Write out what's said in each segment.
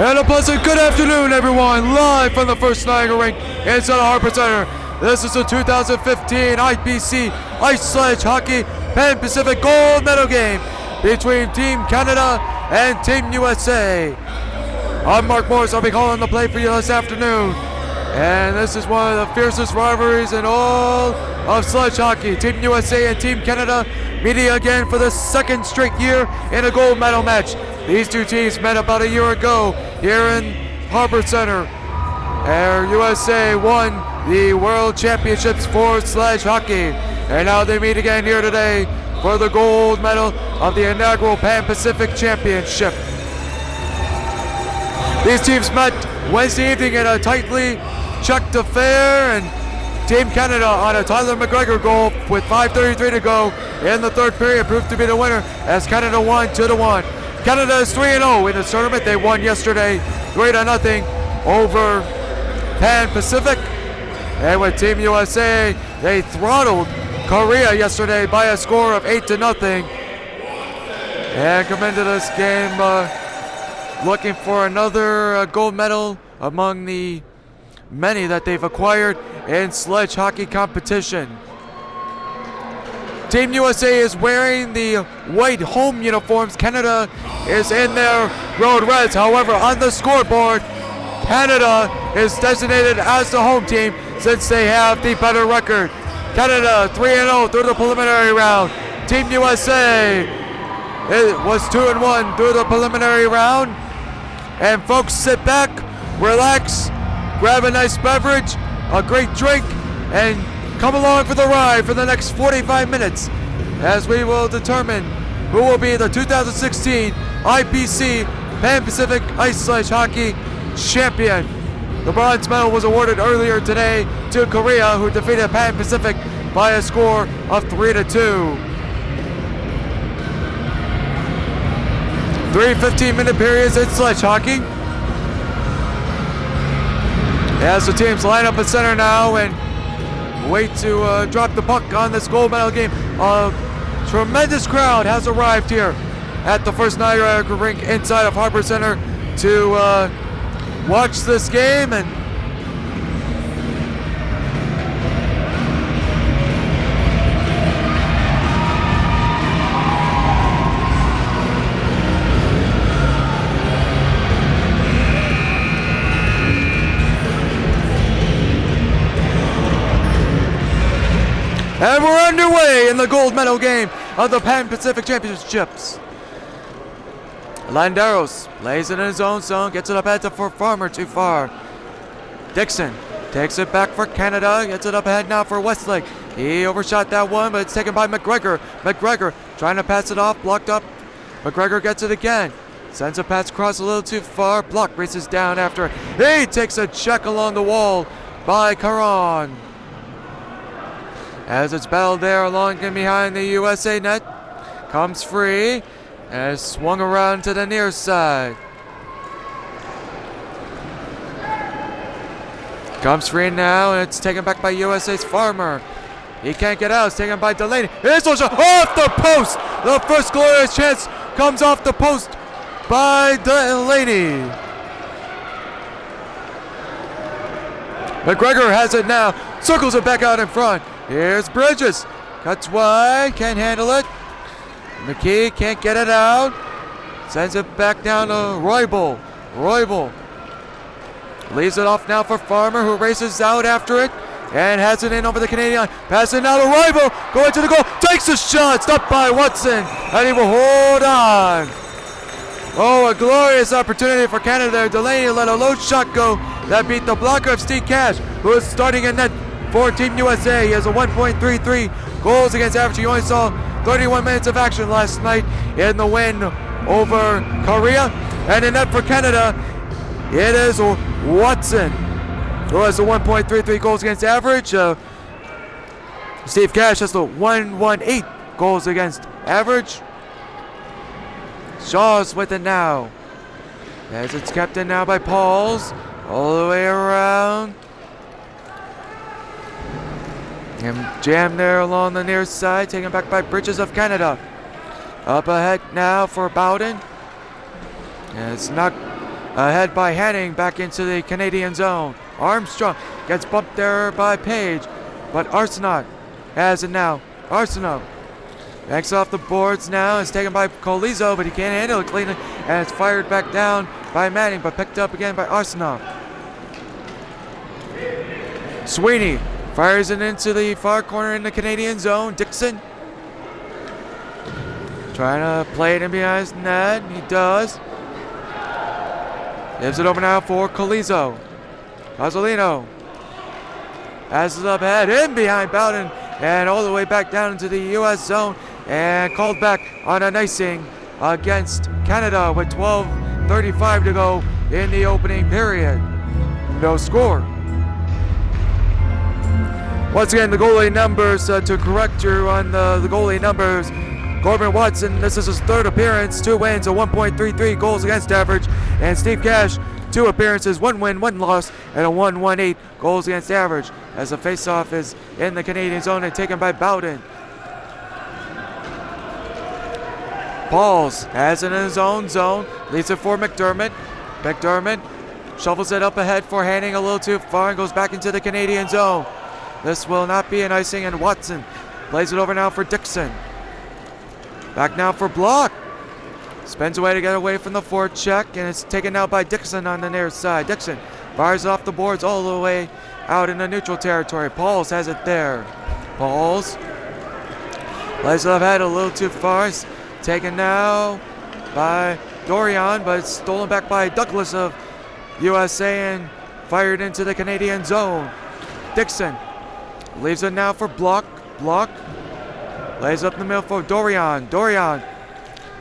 And a pleasant good afternoon, everyone, live from the First Niagara Rink inside the Harper Center. This is the 2015 IPC Ice Sledge Hockey Pan Pacific Gold Medal game between Team Canada and Team USA. I'm Mark Morris. I'll be calling the play for you this afternoon. And this is one of the fiercest rivalries in all of sledge hockey. Team USA and Team Canada meeting again for the second straight year in a gold medal match. These two teams met about a year ago here in Harper Center. And USA won the World Championships for sledge hockey. And now they meet again here today for the gold medal of the inaugural Pan Pacific Championship. These teams met Wednesday evening in a tightly checked affair, and Team Canada on a Tyler McGregor goal with 5:33 to go in the third period proved to be the winner as Canada won 2-1. Canada is 3-0 in this tournament. They won yesterday 3-0 over Pan Pacific. And with Team USA, they throttled Korea yesterday by a score of 8-0. And come into this game looking for another gold medal among the many that they've acquired in sledge hockey competition. Team USA is wearing the white home uniforms. Canada is in their road reds. However, on the scoreboard, Canada is designated as the home team since they have the better record. Canada 3-0 through the preliminary round. Team USA was 2-1 through the preliminary round. And folks, sit back, relax, grab a nice beverage, a great drink, and come along for the ride for the next 45 minutes as we will determine who will be the 2016 IPC Pan Pacific Ice Sledge Hockey Champion. The bronze medal was awarded earlier today to Korea, who defeated Pan Pacific by a score of 3-2. 3 15-minute periods in sledge hockey. As the teams line up at center now and wait to drop the puck on this gold medal game. A tremendous crowd has arrived here at the First Niagara Rink inside of Harper Center to watch this game. And And we're underway in the gold medal game of the Pan Pacific Championships. Landeros plays it in his own zone, gets it up ahead for Farmer, too far. Dixon takes it back for Canada, gets it up ahead now for Westlake. He overshot that one, but it's taken by McGregor. McGregor trying to pass it off, blocked up. McGregor gets it again. Sends a pass across a little too far. Block races down after it. He takes a check along the wall by Caron. As it's battled there along and behind the USA net. Comes free and is swung around to the near side. Comes free now and it's taken back by USA's Farmer. He can't get out. It's taken by Delaney. It's a shot off the post. The first glorious chance comes off the post by Delaney. McGregor has it now. Circles it back out in front. Here's Bridges. Cuts wide. Can't handle it. McKee can't get it out. Sends it back down to Roybal. Roybal leaves it off now for Farmer, who races out after it and has it in over the Canadian line. Passing now to Roybal. Going to the goal. Takes a shot. Stopped by Watson. And he will hold on. Oh, a glorious opportunity for Canada there. Delaney let a low shot go that beat the blocker of Steve Cash, who is starting in net for Team USA. He has a 1.33 goals against average. He only saw 31 minutes of action last night in the win over Korea. And in net for Canada, it is Watson, who has a 1.33 goals against average. Steve Cash has the 118 goals against average. Shaw's with it now, as it's kept in now by Pauls all the way around. And jammed there along the near side, taken back by Bridges of Canada. Up ahead now for Bowden. And it's knocked Ahead by Henning, back into the Canadian zone. Armstrong gets bumped there by Page, but Arsenault has it now. Arsenault backs off the boards now. It's taken by Colizo, but he can't handle it cleanly, and it's fired back down by Manning, but picked up again by Arsenault. Sweeney fires it into the far corner in the Canadian zone. Dixon trying to play it in behind his net. He does. Gives it over now for Colizo. Gasolino has it up ahead, in behind Bowden, and all the way back down into the U.S. zone, and called back on an icing against Canada with 12:35 to go in the opening period. No score. Once again, the goalie numbers, to correct you on the goalie numbers. Corbin Watson, this is his third appearance, 2 wins, a 1.33 goals against average. And Steve Cash, 2 appearances, 1 win, 1 loss, and a 1.18 goals against average. As the faceoff is in the Canadian zone and taken by Bowden. Pauls has it in his own zone, leaves it for McDermott. McDermott shovels it up ahead for Henning a little too far and goes back into the Canadian zone. This will not be an icing, and Watson plays it over now for Dixon. Back now for Block. Spins away to get away from the forecheck, and it's taken now by Dixon on the near side. Dixon fires it off the boards all the way out in the neutral territory. Pauls has it there. Pauls plays it up ahead a little too far. It's taken now by Dorian, but it's stolen back by Douglas of USA and fired into the Canadian zone. Dixon leaves it now for Block. Block lays up the middle for Dorian. Dorian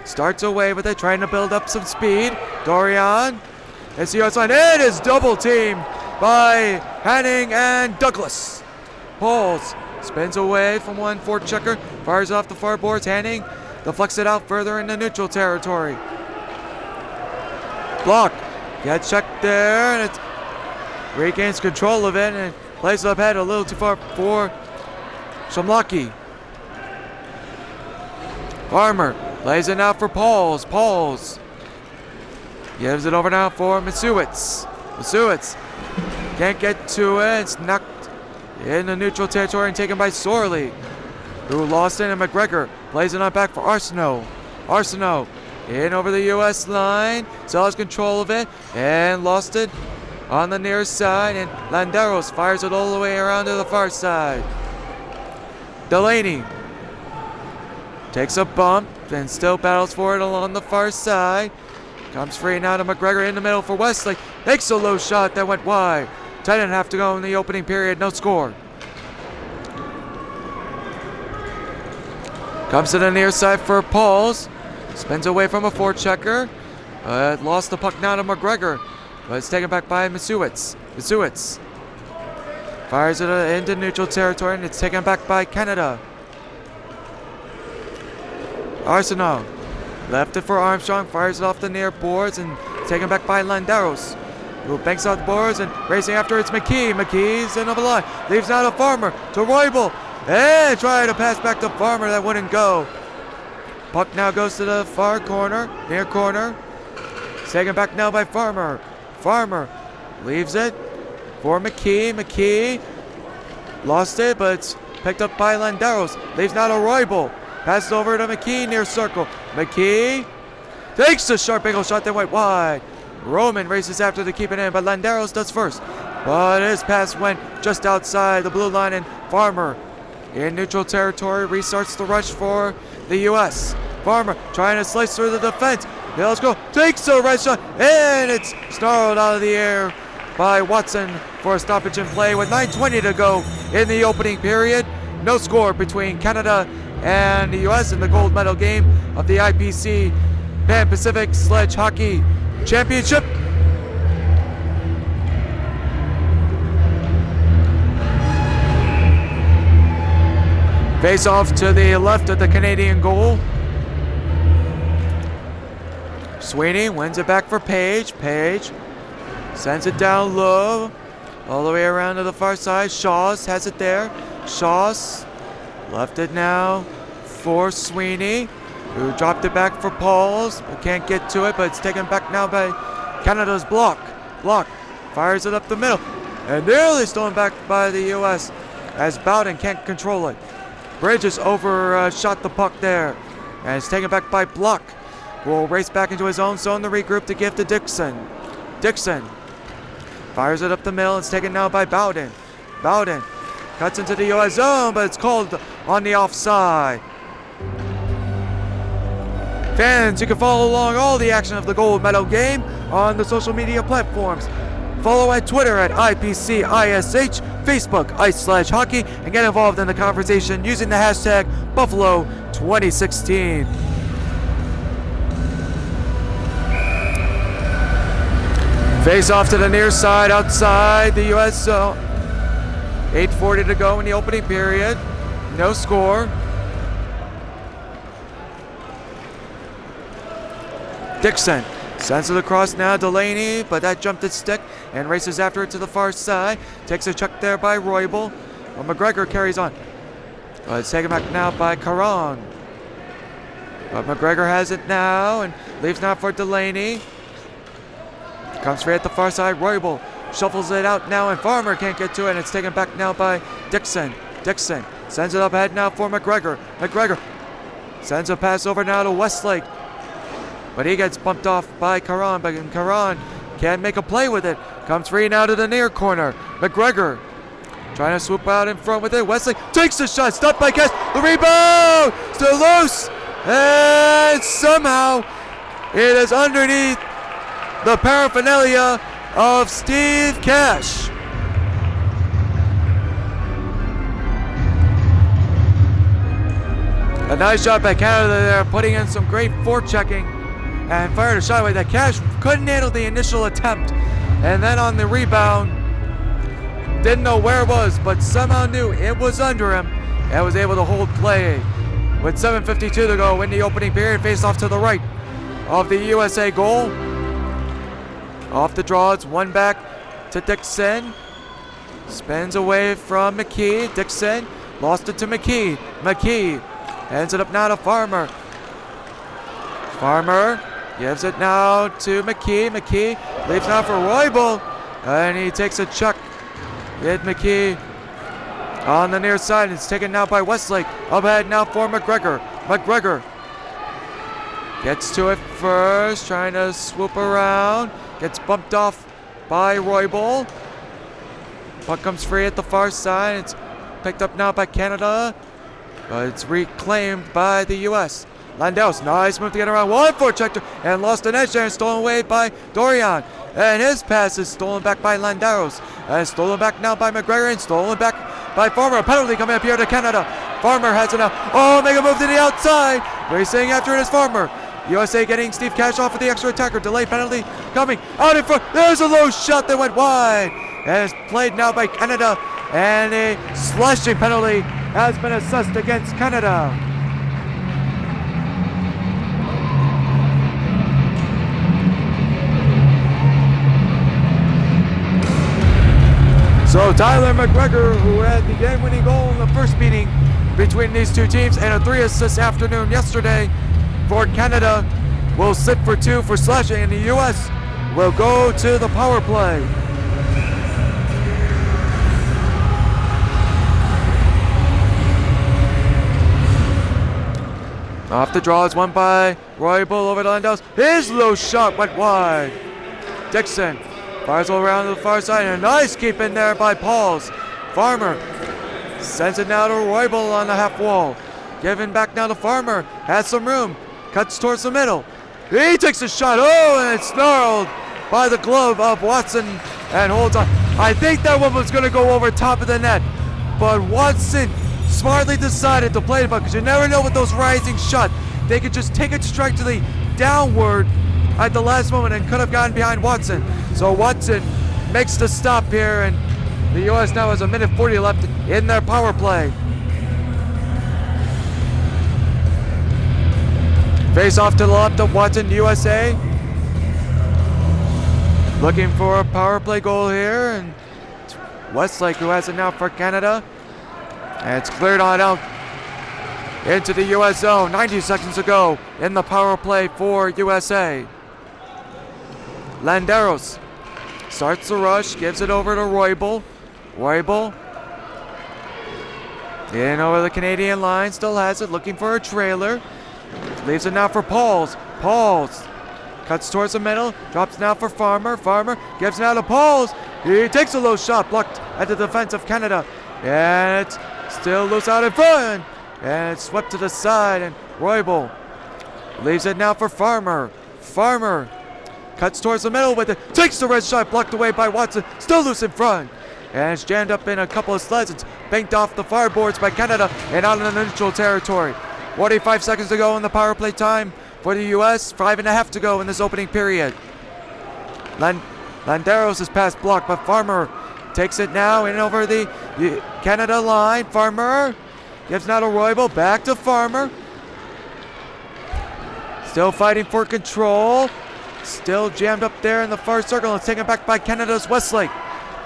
starts away with it, trying to build up some speed. Dorian, it's the US line. It is double teamed by Henning and Douglas. Pauls spins away from one forechecker, fires off the far boards. Henning deflects it out further in the neutral territory. Block gets checked there, and it regains control of it and plays it up ahead a little too far for Shamlaki. Farmer lays it out for Pauls. Pauls gives it over now for Masuitz. Masuitz can't get to it. It's knocked in the neutral territory and taken by Sorley, who lost it, and McGregor plays it on back for Arsenault. Arsenault in over the U.S. line. Still has control of it and lost it on the near side, and Landeros fires it all the way around to the far side. Delaney takes a bump and still battles for it along the far side. Comes free now to McGregor in the middle for Wesley. Takes a low shot that went wide. 10.5 to go in the opening period. No score. Comes to the near side for Pauls. Spins away from a forechecker. Lost the puck now to McGregor, but it's taken back by Masuitz. Masuitz fires it into neutral territory, and it's taken back by Canada. Arsenault left it for Armstrong, fires it off the near boards, and taken back by Landeros, who banks off the boards and racing after it's McKee. McKee's in over the line, leaves now to Farmer, to Roybal, and trying to pass back to Farmer, that wouldn't go. Puck now goes to the far corner, near corner. It's taken back now by Farmer. Farmer leaves it for McKee. McKee lost it, but it's picked up by Landeros. Leaves now to Roybal. Passes over to McKee near circle. McKee takes a sharp angle shot that went wide. Roman races after to keep it in, but Landeros does first. But his pass went just outside the blue line, and Farmer in neutral territory restarts the rush for the U.S. Farmer trying to slice through the defense. Let's go. Takes a right shot, and it's snarled out of the air by Watson for a stoppage in play with 9:20 to go in the opening period. No score between Canada and the U.S. in the gold medal game of the IPC Pan-Pacific Sledge Hockey Championship. Face off to the left of the Canadian goal. Sweeney wins it back for Page. Page sends it down low, all the way around to the far side. Shaws has it there. Shaws left it now for Sweeney, who dropped it back for Pauls, but can't get to it, but it's taken back now by Canada's block. Fires it up the middle. And nearly stolen back by the U.S. as Bowden can't control it. Bridges overshot the puck there. And it's taken back by Block. Will race back into his own zone to regroup to give to Dixon. Dixon fires it up the middle. It's taken now by Bowden. Bowden cuts into the U.S. zone, but it's called on the offside. Fans, you can follow along all the action of the gold medal game on the social media platforms. Follow at Twitter at IPCISH, Facebook Sledge Hockey, and get involved in the conversation using the hashtag Buffalo2016. Face off to the near side outside the U.S. zone. 8:40 to go in the opening period. No score. Dixon sends it across now, Delaney, but that jumped its stick and races after it to the far side. Takes a check there by Roybal. Well, McGregor carries on. Well, it's taken back now by Caron. But McGregor has it now and leaves now for Delaney. Comes free at the far side. Roybal shuffles it out now, and Farmer can't get to it, and it's taken back now by Dixon. Dixon sends it up ahead now for McGregor. McGregor sends a pass over now to Westlake. But he gets bumped off by Caron, but Caron can't make a play with it. Comes free now to the near corner. McGregor trying to swoop out in front with it. Westlake takes the shot, stopped by Cash. The rebound! Still loose! And somehow it is underneath the paraphernalia of Steve Cash. A nice shot by Canada there, putting in some great forechecking. And fired a shot away that Cash couldn't handle the initial attempt. And then on the rebound, didn't know where it was, but somehow knew it was under him and was able to hold play. With 7:52 to go in the opening period, face off to the right of the USA goal. Off the draw, it's one back to Dixon. Spins away from McKee. Dixon lost it to McKee. McKee hands it up now to Farmer. Farmer gives it now to McKee. McKee leaves now for Roybal. And he takes a chuck. Hit McKee on the near side. It's taken now by Westlake. Up ahead now for McGregor. McGregor gets to it first. Trying to swoop around. Gets bumped off by Roybal. Puck comes free at the far side. It's picked up now by Canada. But it's reclaimed by the U.S. Landaus, nice move to get around. One for Checker and lost an edge there and stolen away by Dorian. And his pass is stolen back by Landaus. And stolen back now by McGregor and stolen back by Farmer. A penalty coming up here to Canada. Farmer has it now. Oh, make a move to the outside. Racing after it is Farmer. USA getting Steve Cash off of the extra attacker. Delay penalty coming out in front. There's a low shot that went wide. And it's played now by Canada. And a slashing penalty has been assessed against Canada. So Tyler McGregor, who had the game-winning goal in the first meeting between these two teams and a 3-assist afternoon yesterday for Canada, will sit for 2 for slashing, and the U.S. will go to the power play. Off the draw is won by Roybal over to Landaus. His low shot went wide. Dixon fires all around to the far side, and a nice keep in there by Pauls. Farmer sends it now to Roybal on the half wall. Giving back now to Farmer. Has some room. Cuts towards the middle. He takes a shot. Oh, and it's snarled by the glove of Watson and holds on. I think that one was going to go over top of the net, but Watson smartly decided to play the puck because you never know with those rising shots. They could just take it straight to the downward at the last moment and could have gotten behind Watson. So Watson makes the stop here, and the U.S. now has 1:40 left in their power play. Face off to the left of Watson, USA. Looking for a power play goal here, and it's Westlake who has it now for Canada. And it's cleared on out into the U.S. zone. 90 seconds to go in the power play for USA. Landeros starts the rush, gives it over to Roybal. Roybal in over the Canadian line, still has it, looking for a trailer. Leaves it now for Pauls. Pauls cuts towards the middle, drops now for Farmer. Farmer gives now to Pauls. He takes a low shot, blocked at the defense of Canada. And it's still loose out in front. And it's swept to the side, and Roybal leaves it now for Farmer. Farmer cuts towards the middle with it, takes the red shot, blocked away by Watson, still loose in front. And it's jammed up in a couple of sleds. It's banked off the fireboards by Canada and out in the neutral territory. 45 seconds to go in the power play time for the U.S. 5.5 to go in this opening period. Landeros is past blocked, but Farmer takes it now in over the Canada line. Farmer gives now to Roybal, back to Farmer. Still fighting for control. Still jammed up there in the far circle. It's taken back by Canada's Westlake.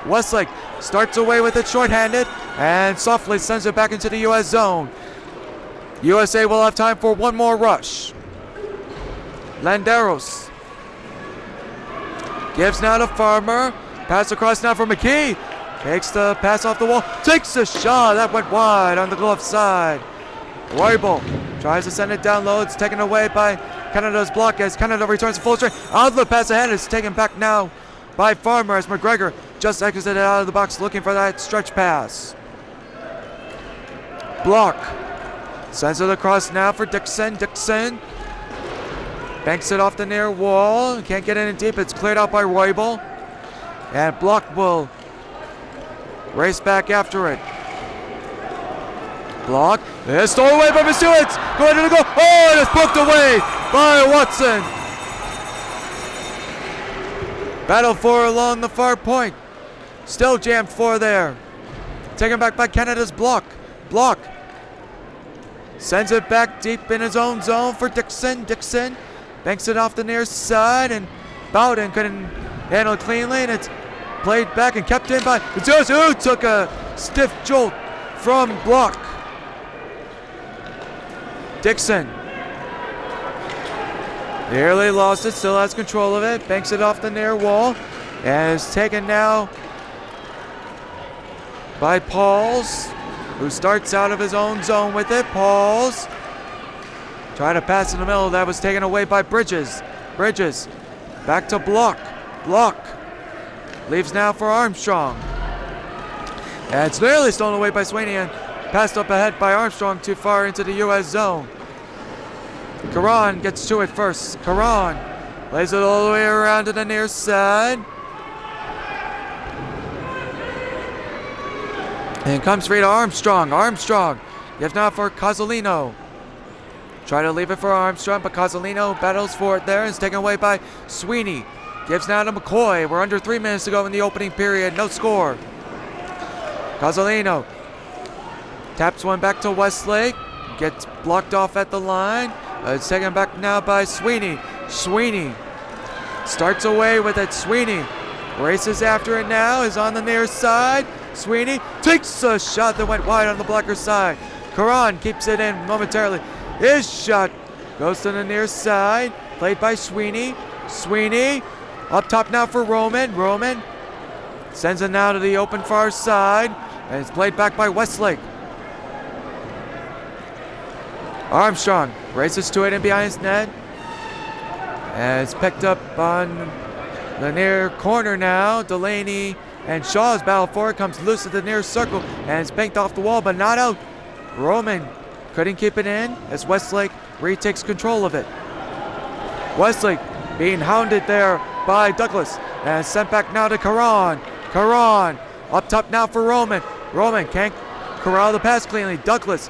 Westlake starts away with it shorthanded and softly sends it back into the U.S. zone. USA will have time for one more rush. Landeros gives now to Farmer. Pass across now for McKee. Takes the pass off the wall. Takes the shot. That went wide on the glove side. Roybal tries to send it down low. It's taken away by Canada's block as Canada returns to full strength. Outlet pass ahead. It's taken back now by Farmer as McGregor just exited out of the box looking for that stretch pass. Block sends it across now for Dixon. Dixon banks it off the near wall. Can't get in deep. It's cleared out by Roybal. And Block will race back after it. Block. It's stolen away by Masuitz. Going to the goal. Oh, and it's poked away by Watson. Battle for along the far point. Still jammed for there. Taken back by Canada's Block. Block sends it back deep in his own zone for Dixon. Dixon banks it off the near side, and Bowden couldn't handle it cleanly, and it's played back and kept in by Matthias, who took a stiff jolt from Block. Dixon nearly lost it, still has control of it, banks it off the near wall, and is taken now by Pauls, who starts out of his own zone with it. Pauls trying to pass in the middle. That was taken away by Bridges. Bridges back to Block. Block leaves now for Armstrong. And it's nearly stolen away by Sweeney and passed up ahead by Armstrong too far into the U.S. zone. Caron gets to it first. Caron lays it all the way around to the near side. And comes free to Armstrong. Armstrong gives now for Cozzolino. Try to leave it for Armstrong, but Cozzolino battles for it there and is taken away by Sweeney. Gives now to McCoy. We're under 3 minutes to go in the opening period. No score. Cozzolino taps one back to Westlake. Gets blocked off at the line. It's taken back now by Sweeney. Sweeney starts away with it. Sweeney races after it now. Is on the near side. Sweeney takes a shot that went wide on the blocker side. Caron keeps it in momentarily. His shot goes to the near side. Played by Sweeney. Sweeney up top now for Roman. Roman sends it now to the open far side. And it's played back by Westlake. Armstrong races to it and behind his net. And it's picked up on the near corner now. Delaney and Shaw's battle for it. Comes loose at the near circle. And it's banked off the wall but not out. Roman couldn't keep it in as Westlake retakes control of it. Westlake being hounded there by Douglas. And sent back now to Caron. Caron up top now for Roman. Roman can't corral the pass cleanly. Douglas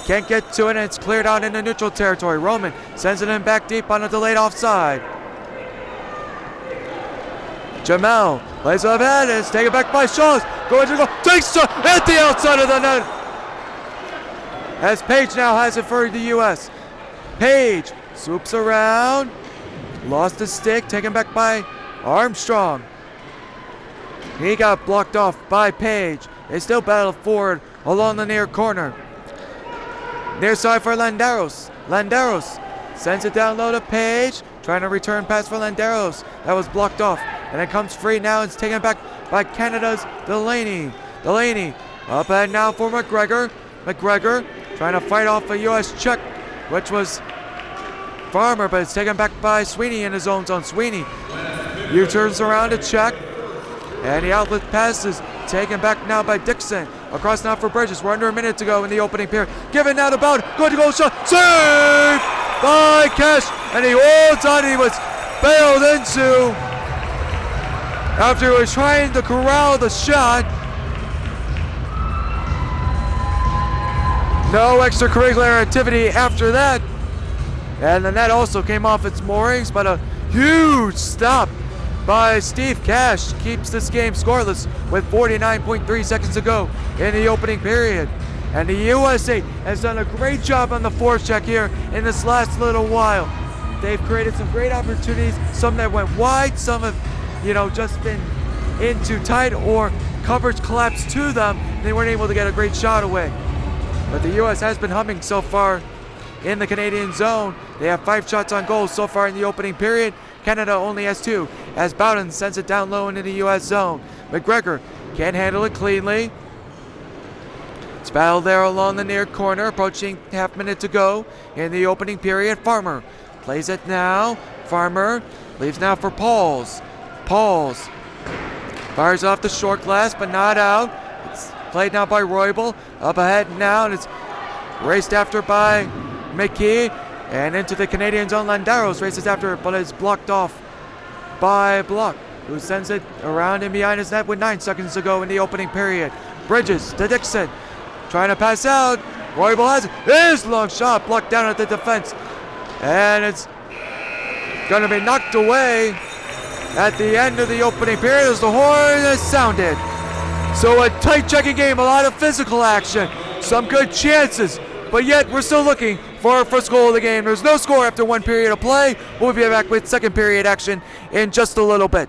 can't get to it, and it's cleared out into neutral territory. Roman sends it in back deep on a delayed offside. Jamel lays it up ahead, and it's taken back by Shaws. Going to go, takes shot at the outside of the net. As Page now has it for the U.S. Page swoops around, lost his stick, taken back by Armstrong. He got blocked off by Page. They still battle forward along the near corner. Near side for Landeros. Landeros sends it down low to Page. trying to return pass for Landeros. That was blocked off. And it comes free now. It's taken back by Canada's Delaney. Delaney up ahead now for McGregor. McGregor trying to fight off a U.S. check, which was Farmer, but it's taken back by Sweeney in his own zone. Sweeney U-turns around to check. And the outlet pass is taken back now by Dixon. Across now for Bridges. We're under a minute to go in the opening period. Given now the bound. Good to go shot. Saved by Cash. And he holds on. He was bailed into after he was trying to corral the shot. No extracurricular activity after that. And the net also came off its moorings, but a huge stop by Steve Cash keeps this game scoreless with 49.3 seconds to go in the opening period. And the USA has done a great job on the forecheck here in this last little while. They've created some great opportunities, some that went wide, some have, just been in too tight or coverage collapsed to them. They weren't able to get a great shot away. But the US has been humming so far in the Canadian zone. They have 5 shots on goal so far in the opening period. Canada only has 2 as Bowden sends it down low into the U.S. zone. McGregor can't handle it cleanly. It's battled there along the near corner, approaching half minute to go in the opening period. Farmer plays it now. Farmer leaves now for Pauls. Pauls fires off the short glass, but not out. It's played now by Roybal. Up ahead now, and it's raced after by McKee. And into the Canadian zone, Landeros races after it, but is blocked off by Block, who sends it around and behind his net with 9 seconds to go in the opening period. Bridges to Dixon, trying to pass out. Roybal has it. His long shot blocked down at the defense. And it's going to be knocked away at the end of the opening period as the horn has sounded. So a tight checking game, a lot of physical action, some good chances, but yet we're still looking for our first goal of the game. There's no score after 1 period of play. We'll be back with second period action in just a little bit.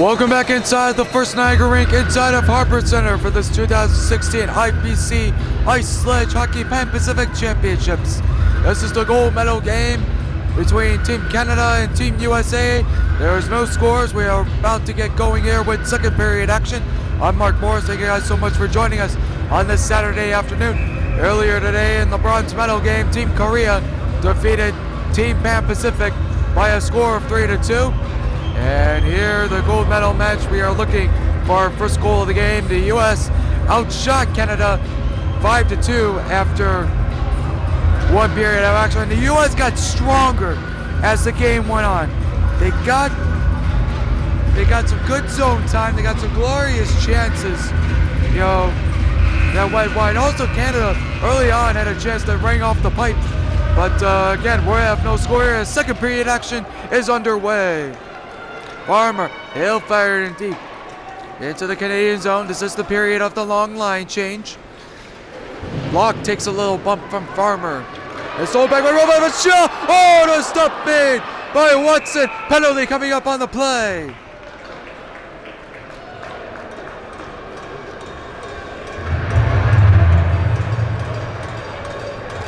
Welcome back inside the first Niagara rink inside of Harper Center for this 2016 IPC Ice Sledge Hockey Pan Pacific Championships. This is the gold medal game between Team Canada and Team USA. There is no scores. We are about to get going here with second period action. I'm Mark Morris. Thank you guys so much for joining us on this Saturday afternoon. Earlier today in the bronze medal game, Team Korea defeated Team Pan Pacific by a score of 3-2. And here, the gold medal match, we are looking for our first goal of the game. The U.S. outshot Canada 5-2 after one period of action. And the U.S. got stronger as the game went on. They got some good zone time. They got some glorious chances, you know, that went wide. Also, Canada early on had a chance to ring off the pipe. But again, we have no score here. Second period action is underway. Farmer, he'll fire it in deep into the Canadian zone. This is the period of the long line change. Block takes a little bump from Farmer. It's sold back by Robert, but shot! Oh, the stop made by Watson. Penalty coming up on the play.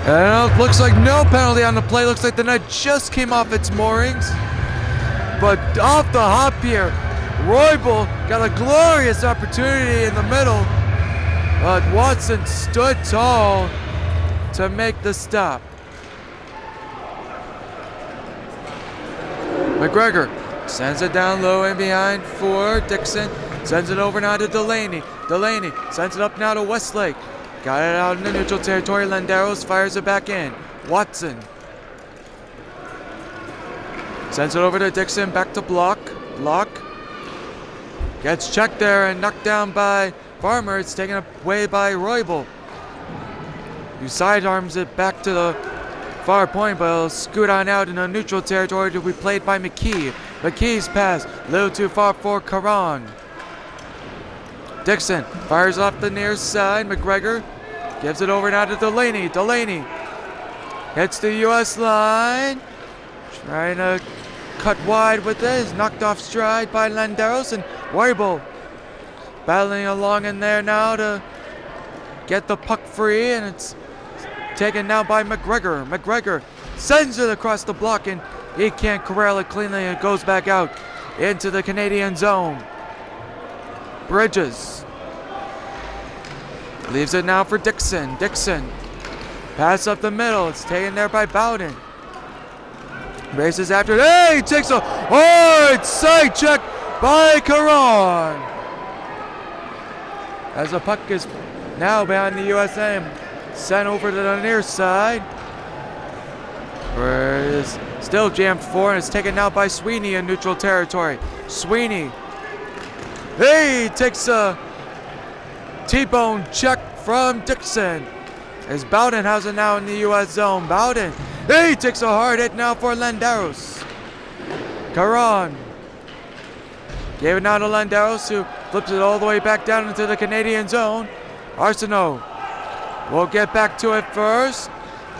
And it looks like no penalty on the play. Looks like the net just came off its moorings. But off the hop here, Roybal got a glorious opportunity in the middle, but Watson stood tall to make the stop. McGregor sends it down low and behind for Dixon. Sends it over now to Delaney. Delaney sends it up now to Westlake. Got it out in the neutral territory. Landeros fires it back in. Watson sends it over to Dixon, back to Block. Block gets checked there and knocked down by Farmer. It's taken away by Roybal. He sidearms it back to the far point, but it'll scoot on out in the neutral territory to be played by McKee. McKee's pass, a little too far for Caron. Dixon fires off the near side. McGregor gives it over now to Delaney. Delaney hits the U.S. line. Trying to cut wide with it. Is knocked off stride by Landeros, and Roybal battling along in there now to get the puck free, and it's taken now by McGregor. McGregor sends it across the block, and he can't corral it cleanly. It goes back out into the Canadian zone. Bridges leaves it now for Dixon. Dixon pass up the middle. It's taken there by Bowden. Races after it. Hey, he takes a hard side check by Caron. As the puck is now behind the USA, sent over to the near side, where it is still jammed for, and it's taken now by Sweeney in neutral territory. Sweeney, hey, takes a T-bone check from Dixon. As Bowden has it now in the U.S. zone. Bowden, he takes a hard hit now for Landeros. Caron gave it now to Landeros, who flips it all the way back down into the Canadian zone. Arsenault will get back to it first,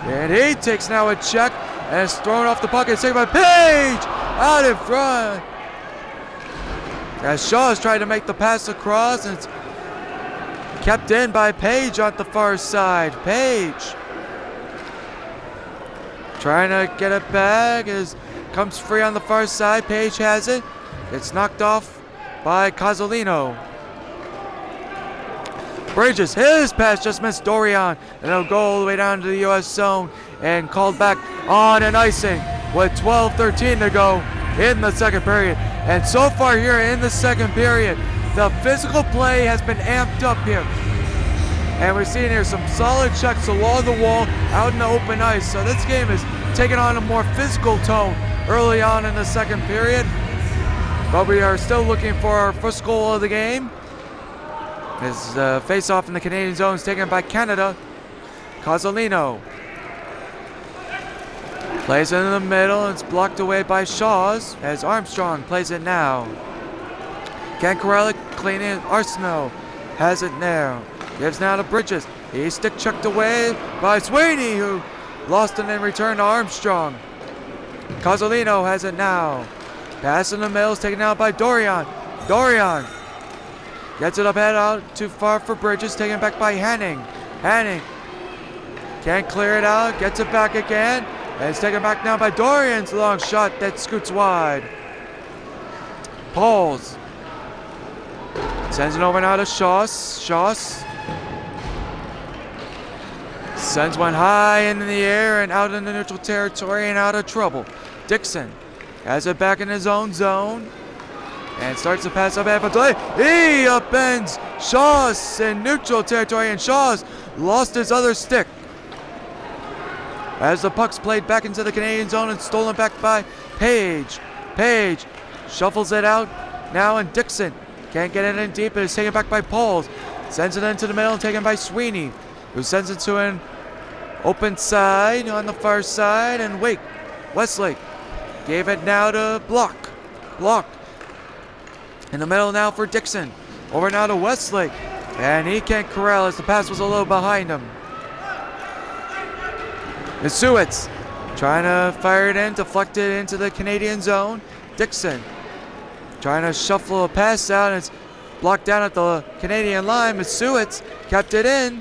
and he takes now a check, and it's thrown off the puck and saved by Page out in front. As Shaw is trying to make the pass across, and it's kept in by Page on the far side. Page trying to get it back, as comes free on the far side. Page has it. It's knocked off by Cozzolino. Bridges, his pass just missed Dorian, and it'll go all the way down to the U.S. zone and called back on an icing with 12:13 to go in the second period. And so far here in the second period, the physical play has been amped up here. And we're seeing here some solid checks along the wall out in the open ice. So this game is taking on a more physical tone early on in the second period. But we are still looking for our first goal of the game. This face-off in the Canadian zone is taken by Canada. Cozzolino plays it in the middle, and it's blocked away by Shaws as Armstrong plays it now. Can't corral it, clean it. Arsenault has it now. Gives now to Bridges. He's stick chucked away by Sweeney, who lost it in return to Armstrong. Cozzolino has it now. Pass in the middle is taken out by Dorian. Dorian gets it up head out too far for Bridges, taken back by Henning. Henning can't clear it out, gets it back again, and it's taken back now by Dorian's long shot that scoots wide. Pauls sends it over now to Shoss. Shoss sends one high in the air and out in the neutral territory and out of trouble. Dixon has it back in his own zone and starts to pass up half a delay. He upends Shoss in neutral territory, and Shoss lost his other stick. As the puck's played back into the Canadian zone and stolen back by Page. Page shuffles it out now, and Dixon can't get it in deep. It is taken back by Pauls. Sends it into the middle and taken by Sweeney, who sends it to an open side on the far side. And Westlake gave it now to Block. Block in the middle now for Dixon. Over now to Westlake. And he can't corral as the pass was a little behind him. Misuitz trying to fire it in, deflect it into the Canadian zone. Dixon trying to shuffle a pass out, and it's blocked down at the Canadian line. Misuitz kept it in,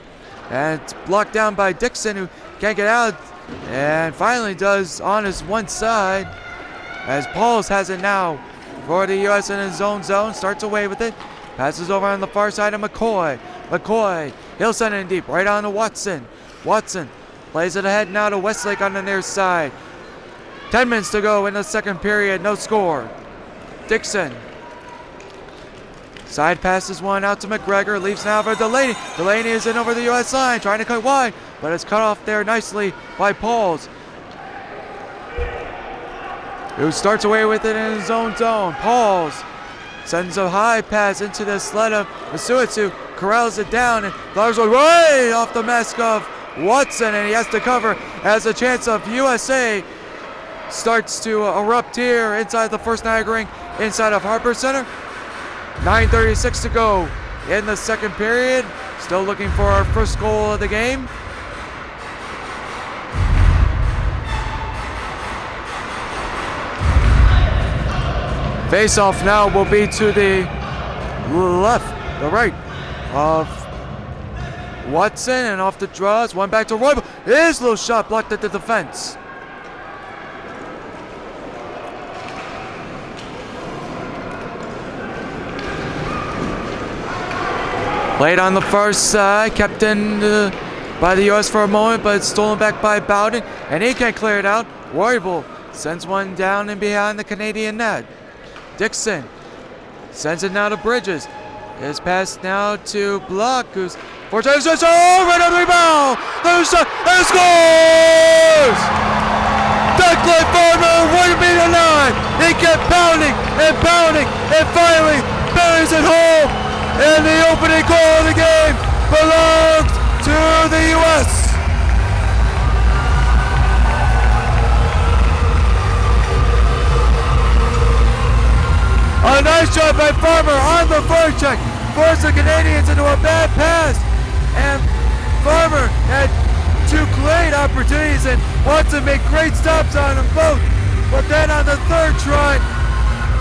and it's blocked down by Dixon, who can't get out, and finally does on his one side, as Pauls has it now for the U.S. in his own zone. Starts away with it, passes over on the far side of McCoy. McCoy, he'll send it in deep, right on to Watson. Watson plays it ahead now to Westlake on the near side. 10 minutes to go in the second period, no score. Dixon side passes one out to McGregor, leaves now for Delaney. Delaney is in over the U.S. line, trying to cut wide, but it's cut off there nicely by Pauls, who starts away with it in his own zone. Pauls sends a high pass into the sled of Masuitz, who corrals it down and fires one right off the mask of Watson, and he has to cover as the chance of USA starts to erupt here inside the first Niagara ring, inside of Harper Center. 9:36 to go in the second period. Still looking for our first goal of the game. Face-off now will be to the right of Watson, and off the draws, one back to Roybal. His little shot blocked at the defense. Played on the far side, kept in by the U.S. for a moment, but it's stolen back by Bowden, and he can't clear it out. Roybal sends one down and behind the Canadian net. Dixon sends it now to Bridges. His pass now to Block, who's four times right on the rebound. There's a shot and scores! Declan Farmer wouldn't be denied. He kept pounding and finally buries it home. And the opening goal of the game belongs to the U.S. A nice job by Farmer on the forecheck. Forced the Canadians into a bad pass. And Farmer had two great opportunities, and Watson made great stops on them both. But then on the third try,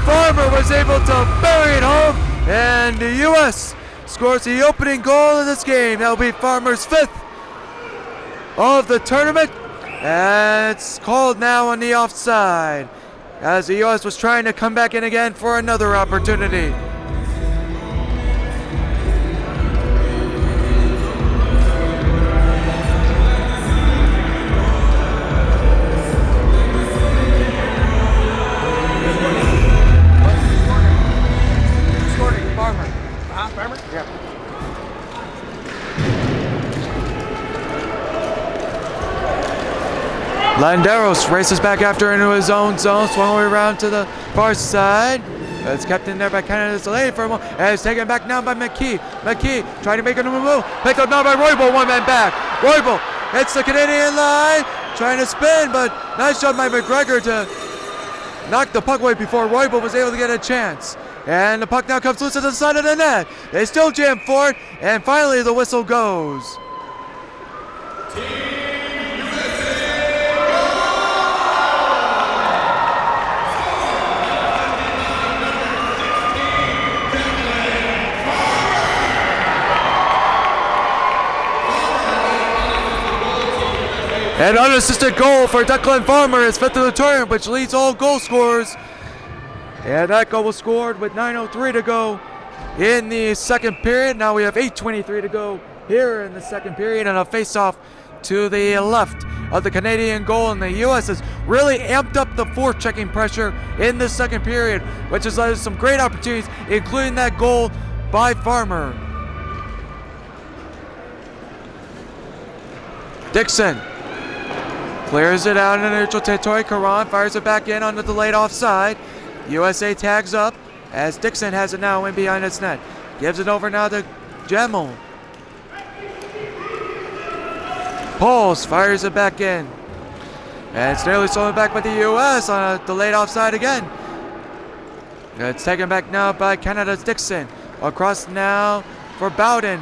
Farmer was able to bury it home. And the U.S. scores the opening goal of this game. That will be Farmer's 5th of the tournament. And it's called now on the offside, as the U.S. was trying to come back in again for another opportunity. Landeros races back after into his own zone, swung all the way around to the far side. It's kept in there by Canada's delay for a moment, and it's taken back now by McKee. McKee trying to make a move, picked up now by Roybal, one man back. Roybal hits the Canadian line, trying to spin, but nice job by McGregor to knock the puck away before Roybal was able to get a chance. And the puck now comes loose to the side of the net. They still jam for it, and finally the whistle goes. An unassisted goal for Declan Farmer is fifth of the tournament, which leads all goal scorers. And that goal was scored with 9:03 to go in the second period. Now we have 8:23 to go here in the second period, and a face-off to the left of the Canadian goal, and the U.S. has really amped up the forechecking pressure in the second period, which has led to some great opportunities, including that goal by Farmer. Dixon clears it out in the neutral territory. Karan fires it back in on the delayed offside. USA tags up as Dixon has it now in behind its net. Gives it over now to Gemmell. Pauls fires it back in. And it's nearly stolen back by the U.S. on a delayed offside again. It's taken back now by Canada's Dixon. Across now for Bowden.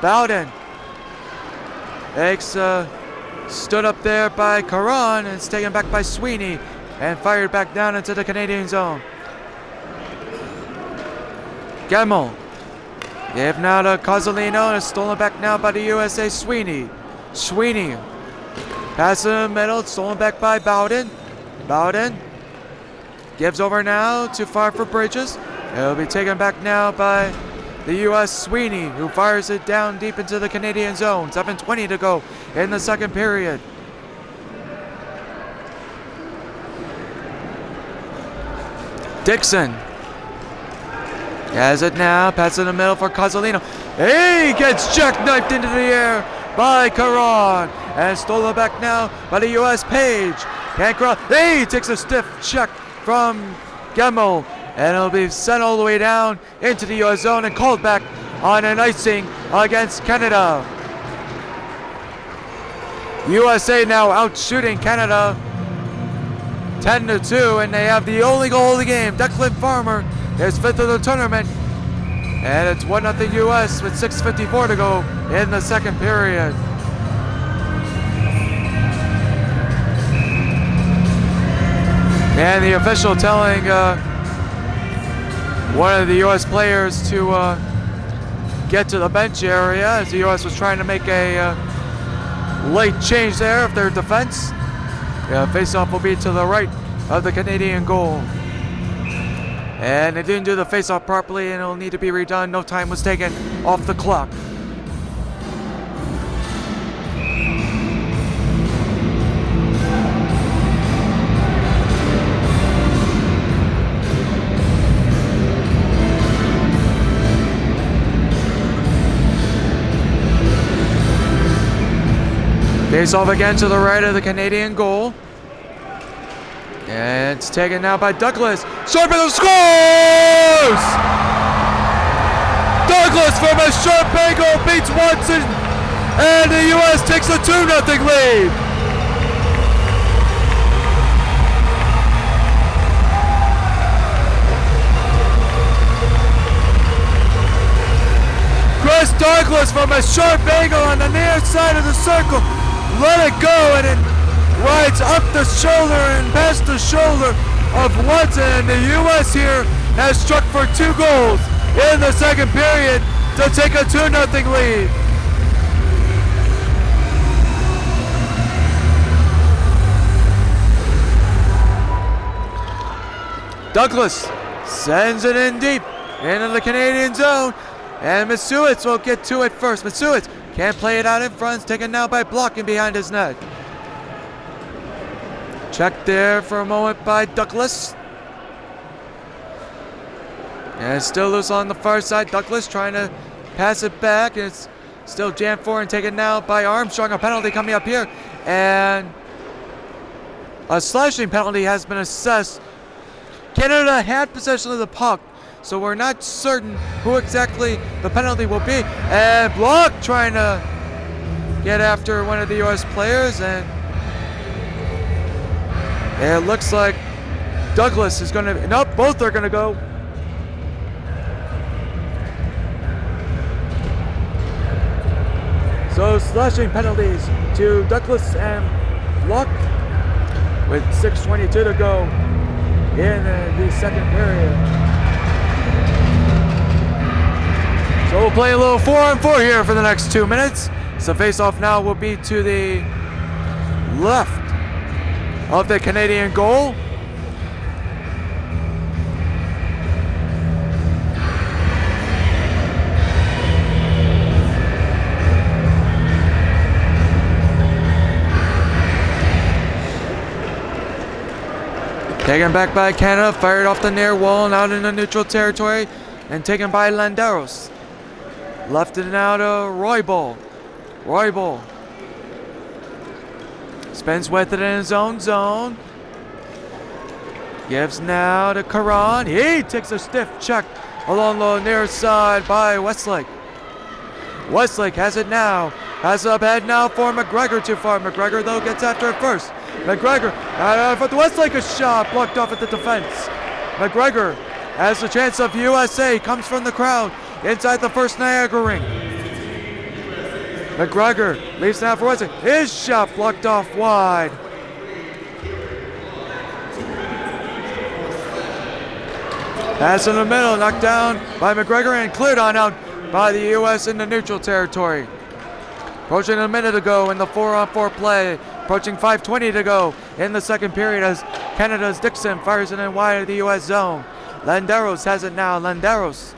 Bowden takes stood up there by Karan, and it's taken back by Sweeney and fired back down into the Canadian zone. Gemmell gave now to Cozzolino, and it's stolen back now by the USA Sweeney. Sweeney passes in the middle, it's stolen back by Bowden. Bowden gives over now to fire for Bridges. It'll be taken back now by the U.S. Sweeney, who fires it down deep into the Canadian zone. 7:20 to go in the second period. Dixon has it now, passes in the middle for Cozzolino. He gets jackknifed into the air by Karan, and stolen back now by the U.S. Page. Can't cross. He takes a stiff check from Gemmell, and it'll be sent all the way down into the U.S. zone and called back on an icing against Canada. USA now out shooting Canada 10-2, and they have the only goal of the game. Declan Farmer is fifth of the tournament, and it's 1-0 U.S. with 6:54 to go in the second period. And the official telling one of the U.S. players to get to the bench area as the U.S. was trying to make a late change there of their defense. Face-off will be to the right of the Canadian goal. And they didn't do the face-off properly, and it'll need to be redone. No time was taken off the clock. Face-off again to the right of the Canadian goal. And it's taken now by Douglas. Sharp and scores! Douglas from a sharp angle beats Watson, and the U.S. takes a 2-0 lead. Chris Douglas from a sharp angle on the near side of the circle. Let it go, and it rides up the shoulder and past the shoulder of Watson, and the U.S. here has struck for 2 goals in the second period to take a 2-0 lead. Douglas sends it in deep into the Canadian zone, and Masuitz will get to it first. Masuitz can't play it out in front. It's taken now by blocking behind his net. Checked there for a moment by Douglas. And it's still loose on the far side. Douglas trying to pass it back. And it's still jammed for and taken now by Armstrong. A penalty coming up here. And a slashing penalty has been assessed. Canada had possession of the puck, so we're not certain who exactly the penalty will be. And Block trying to get after one of the U.S. players, and it looks like Douglas is going to, nope, both are going to go. So slashing penalties to Douglas and Block with 6:22 to go in the second period. So we'll play a little 4-on-4 here for the next 2 minutes. So face-off now will be to the left of the Canadian goal. Taken back by Canada, fired off the near wall and out into neutral territory, and taken by Landeros. Left it now to Roybal. Roybal spins with it in his own zone. Gives now to Karan. He takes a stiff check along the near side by Westlake. Westlake has it now. Has it up ahead now for McGregor. Too far. McGregor, though, gets after it first. McGregor, but Westlake, a shot blocked off at the defense. McGregor has the chance of USA. Comes from the crowd inside the first Niagara ring. McGregor leaves now for Westlake. His shot blocked off wide. Pass in the middle, knocked down by McGregor and cleared on out by the U.S. in the neutral territory. Approaching a minute to go in the 4-on-4 play. Approaching 5:20 to go in the second period as Canada's Dixon fires it in wide of the U.S. zone. Landeros has it now. Landeros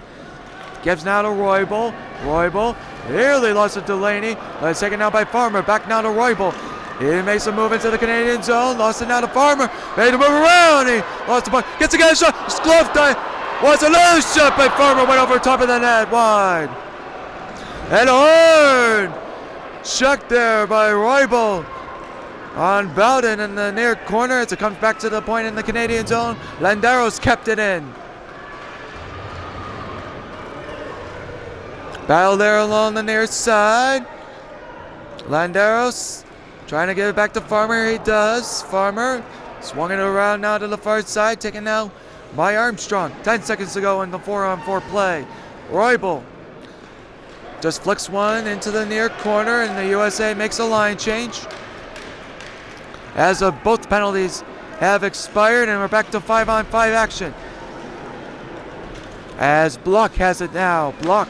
gives now to Roybal. Roybal nearly lost it to Delaney. It's taken now by Farmer. Back now to Roybal. He makes a move into the Canadian zone. Lost it now to Farmer. Made a move around. He lost the puck. Gets a shot. Glove die. Was another shot by Farmer. Went over top of the net. Wide. And hard check there by Roybal on Bowden in the near corner as it comes back to the point in the Canadian zone. Landeros kept it in. Battle there along the near side. Landeros trying to get it back to Farmer. He does. Farmer swung it around now to the far side. Taken now by Armstrong. 10 seconds to go in the 4-on-4 play. Roybal just flicks one into the near corner and the USA makes a line change. As both penalties have expired and we're back to 5-on-5 action. As Block has it now. Block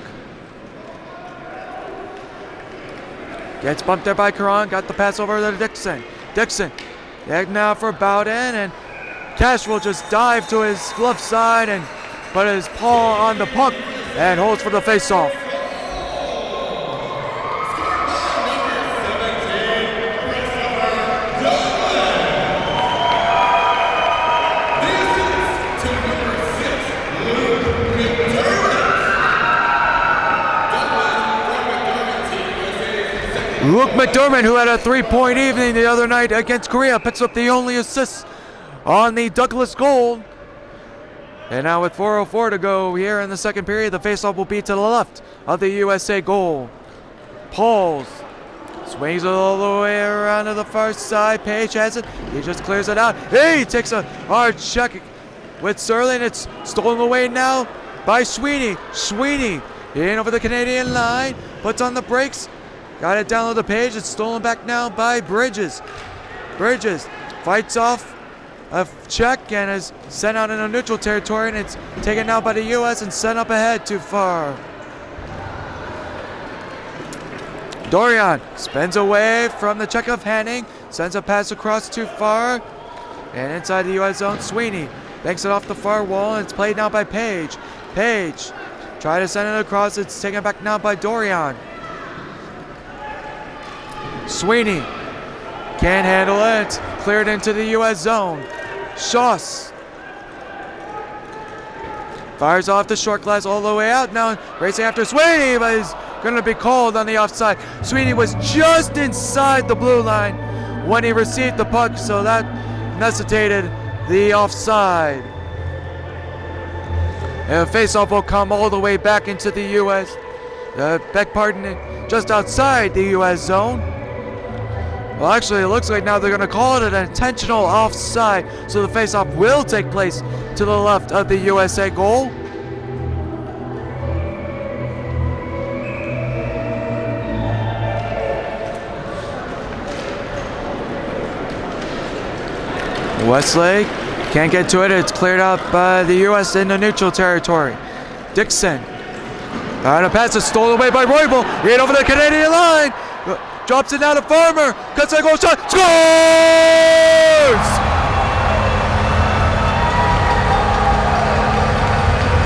gets bumped there by Karan. Got the pass over to Dixon. Dixon now for Bowden, and Cash will just dive to his glove side and put his paw on the puck and holds for the face-off. Luke McDermott, who had a 3-point evening the other night against Korea, picks up the only assist on the Douglas goal. And now with 4:04 to go here in the second period, the faceoff will be to the left of the USA goal. Pauls swings it all the way around to the far side. Page has it. He just clears it out. He takes a hard check with Sterling. It's stolen away now by Sweeney. Sweeney in over the Canadian line. Puts on the brakes. Got it down to the Page. It's stolen back now by Bridges. Bridges fights off a check and is sent out into neutral territory, and it's taken now by the U.S. and sent up ahead too far. Dorian spins away from the check of Hanning, sends a pass across too far, and inside the U.S. zone, Sweeney banks it off the far wall, and it's played now by Page. Page try to send it across. It's taken back now by Dorian. Sweeney can't handle it. Cleared into the U.S. zone. Schoss fires off the short glass all the way out. Now racing after Sweeney, but he's going to be called on the offside. Sweeney was just inside the blue line when he received the puck, so that necessitated the offside. And the faceoff will come all the way back into the U.S. Just outside the U.S. zone. Well, actually, it looks like now they're going to call it an intentional offside, so the faceoff will take place to the left of the USA goal. Westlake can't get to it. It's cleared out by the U.S. in the neutral territory. Dixon. And a pass is stolen away by Roybal. Hit over the Canadian line. drops it now to Farmer, cuts a goal shot, scores!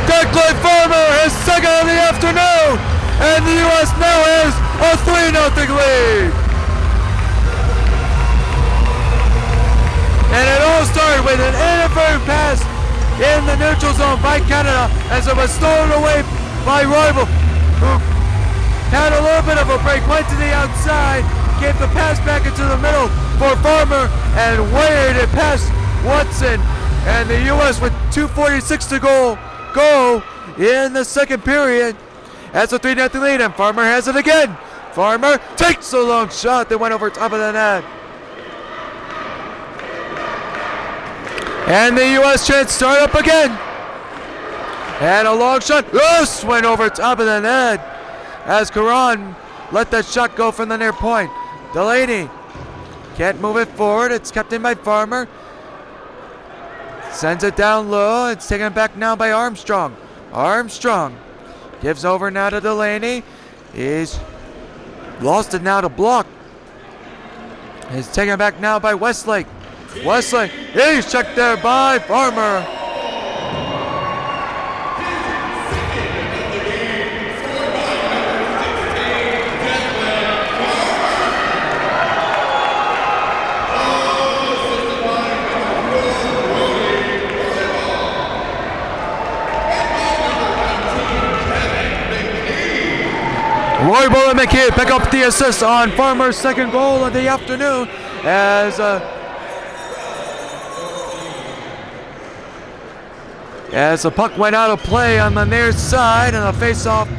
Declan Farmer, his second of the afternoon, and the U.S. now has a 3-0 lead. And it all started with an inadvertent pass in the neutral zone by Canada as it was stolen away by Rival, who had a little bit of a break, went to the outside, gave the pass back into the middle for Farmer, and wired it past Watson. And the U.S. with 2:46 to go in the second period has a 3-0 lead, and Farmer has it again. Farmer takes a long shot that went over top of the net. And the U.S. chance start up again. And a long shot. This went over top of the net as Karan let that shot go from the near point. Delaney can't move it forward. It's kept in by Farmer. Sends it down low. It's taken back now by Armstrong. Armstrong gives over now to Delaney. He's lost it now to Block. He's taken back now by Westlake. Westlake, he's checked there by Farmer. Roybal and McKay pick up the assist on Farmer's second goal of the afternoon as the puck went out of play on the near side, and the face-off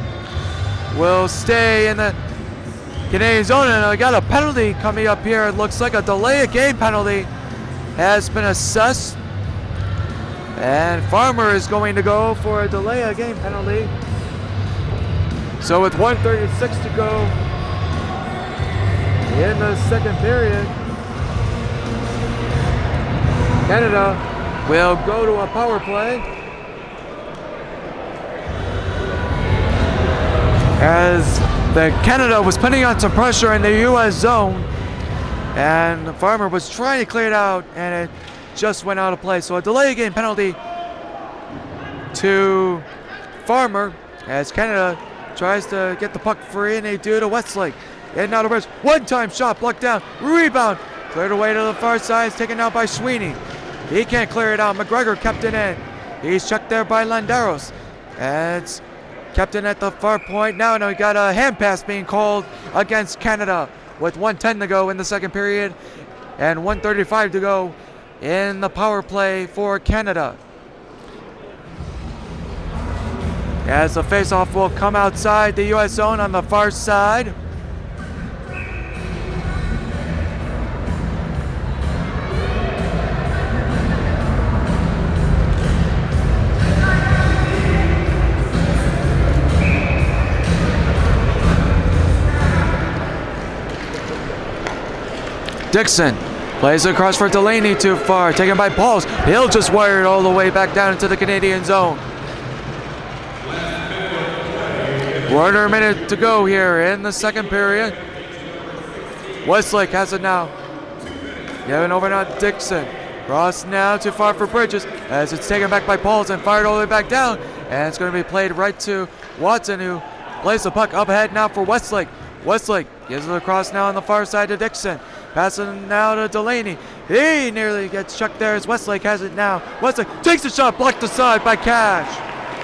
will stay in the Canadian zone. And I got a penalty coming up here. It looks like a delay of game penalty has been assessed, and Farmer is going to go for a delay of game penalty. So with 1:36 to go in the second period, Canada will go to a power play as the Canada was putting on some pressure in the U.S. zone, and Farmer was trying to clear it out, and it just went out of play. So a delay game penalty to Farmer as Canada tries to get the puck free, and they do to Westlake. In out of bridge, one-time shot, blocked down, rebound, cleared away to the far side, it's taken out by Sweeney. He can't clear it out. McGregor kept it in. He's checked there by Landeros. And it's kept in at the far point now, and we got a hand pass being called against Canada with 1:10 to go in the second period and 1:35 to go in the power play for Canada. As the face-off will come outside the U.S. zone on the far side. Dixon plays across for Delaney, too far, taken by Pauls. He'll just wire it all the way back down into the Canadian zone. 1 minute to go here in the second period. Westlake has it now. Giving over now to Dixon. Cross now too far for Bridges as it's taken back by Pauls and fired all the way back down. And it's going to be played right to Watson, who plays the puck up ahead now for Westlake. Westlake gives it across now on the far side to Dixon. Passing now to Delaney. He nearly gets chucked there as Westlake has it now. Westlake takes the shot, blocked aside by Cash.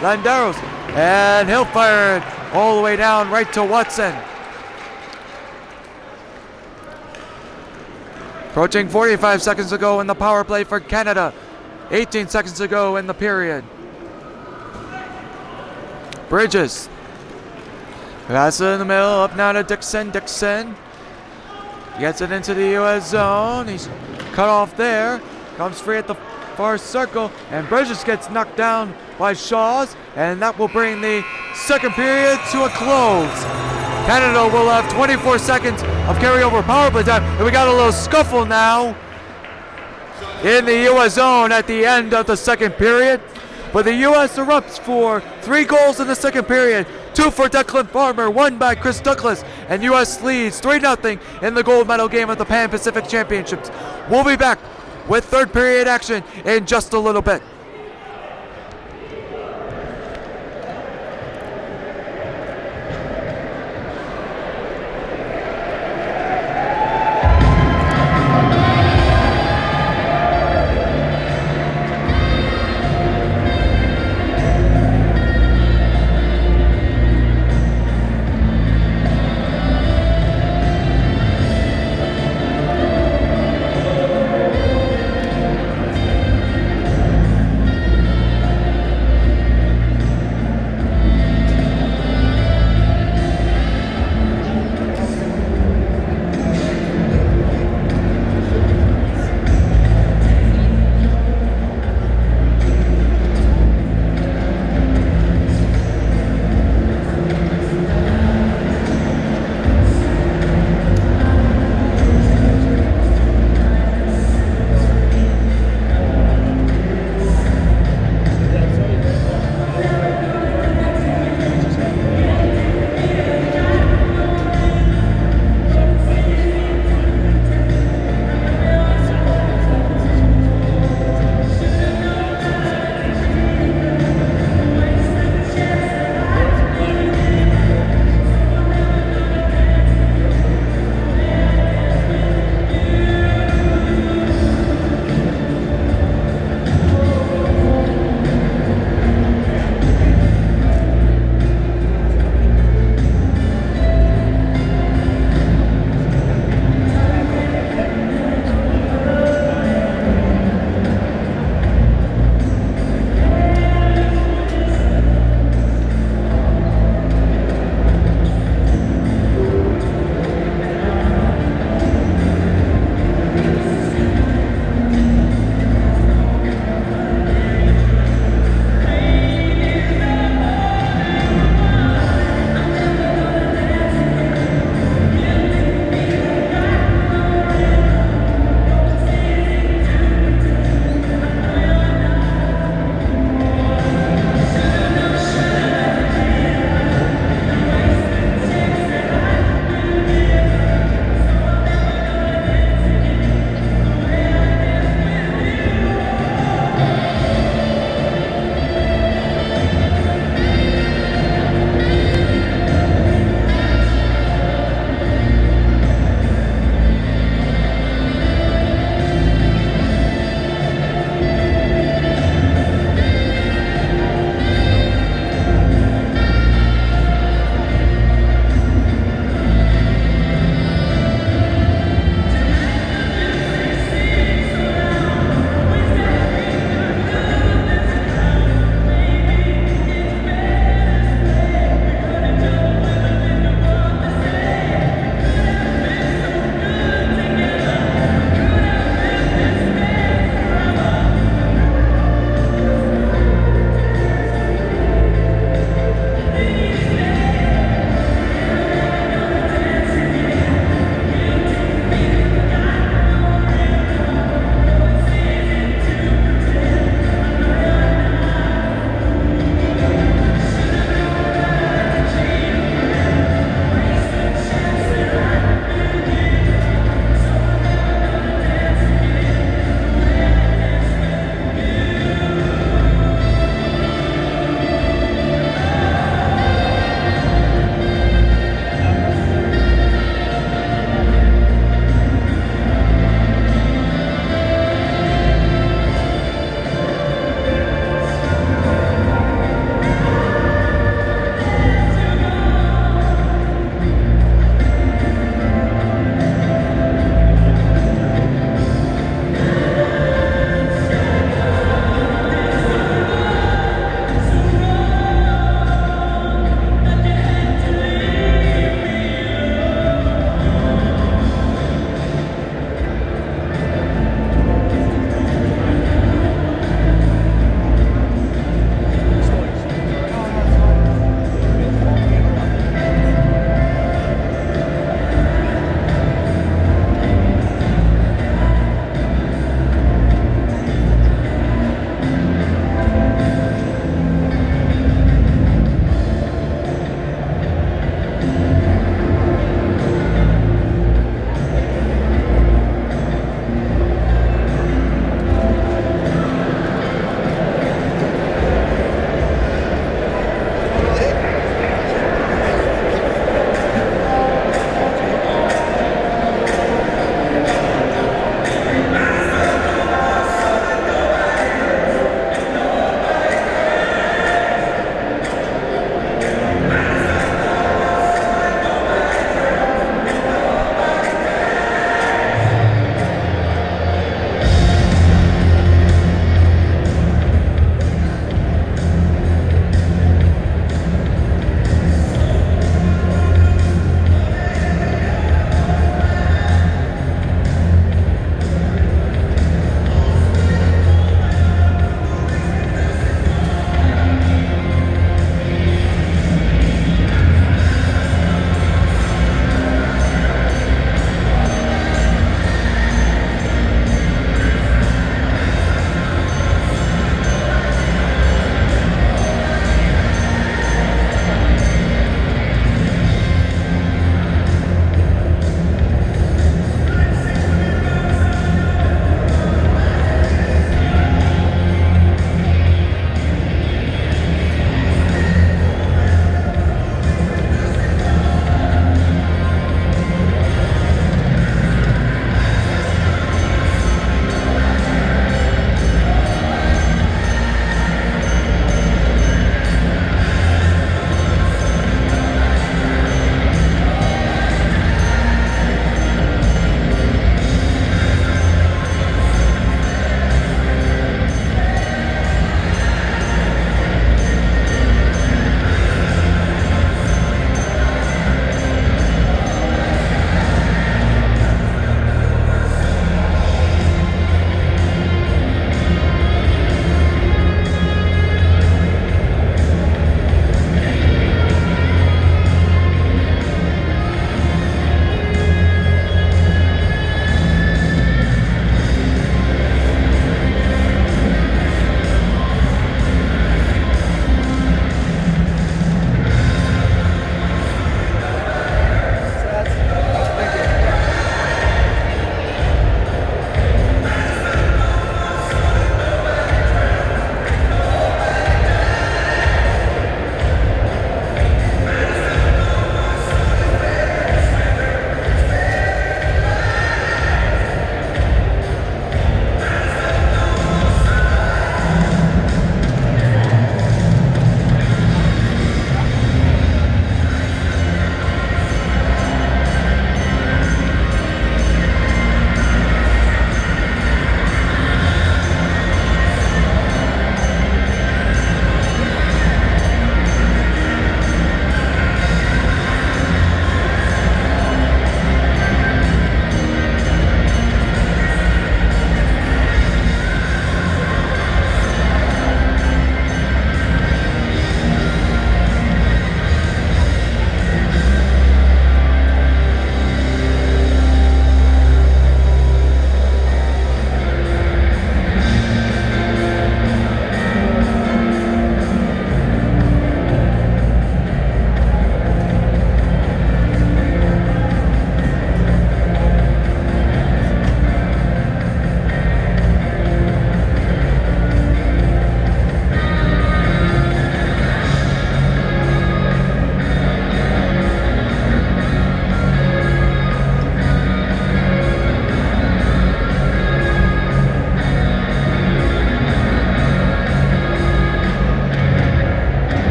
Landeros, and he'll fire it all the way down right to Watson. Approaching 45 seconds to go in the power play for Canada. 18 seconds to go in the period. Bridges. Pass it in the middle, up now to Dixon. Dixon gets it into the U.S. zone. He's cut off there. Comes free at the far circle, and Bridges gets knocked down by Shaws, and that will bring the second period to a close. Canada will have 24 seconds of carryover power play time, and we got a little scuffle now in the U.S. zone at the end of the second period. But the U.S. erupts for 3 goals in the second period, 2 for Declan Farmer, 1 by Chris Douglas, and U.S. leads 3-0 in the gold medal game of the Pan Pacific Championships. We'll be back with third period action in just a little bit.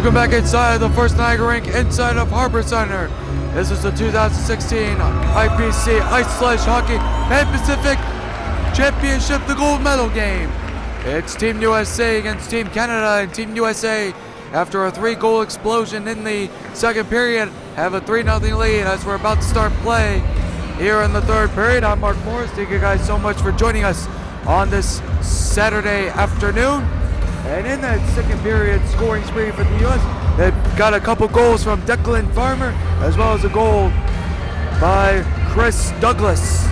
Welcome back inside the First Niagara Rink inside of Harbor Center. This is the 2016 IPC Ice Sledge Hockey Pan Pacific Championship, the gold medal game. It's Team USA against Team Canada, and Team USA, after a 3-goal explosion in the second period, have a 3-0 lead as we're about to start play here in the third period. I'm Mark Morris. Thank you guys so much for joining us on this Saturday afternoon. And in that second period scoring spree for the U.S., they've got a couple goals from Declan Farmer, as well as a goal by Chris Douglas.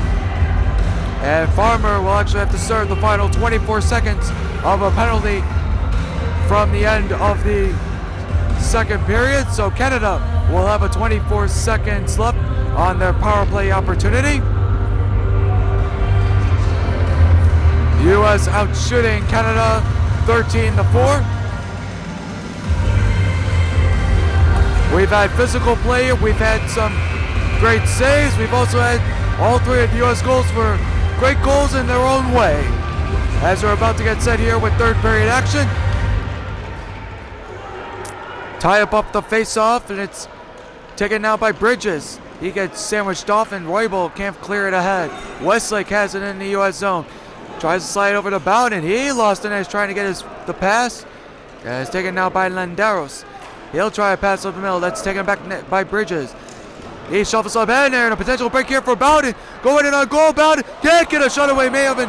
And Farmer will actually have to serve the final 24 seconds of a penalty from the end of the second period. So Canada will have a 24 seconds left on their power play opportunity. U.S. out shooting Canada 13-4. We've had physical play. We've had some great saves. We've also had all 3 of the U.S. goals for great goals in their own way. As we're about to get set here with third period action. Tie up the face-off, and it's taken now by Bridges. He gets sandwiched off, and Roybal can't clear it ahead. Westlake has it in the U.S. zone. Tries to slide over to Bowden. He lost it as trying to get the pass. It's taken now by Landeros. He'll try a pass up the middle. That's taken back by Bridges. He shuffles up in there, and a potential break here for Bowden. Going in on goal. Bowden can't get a shot away. May have been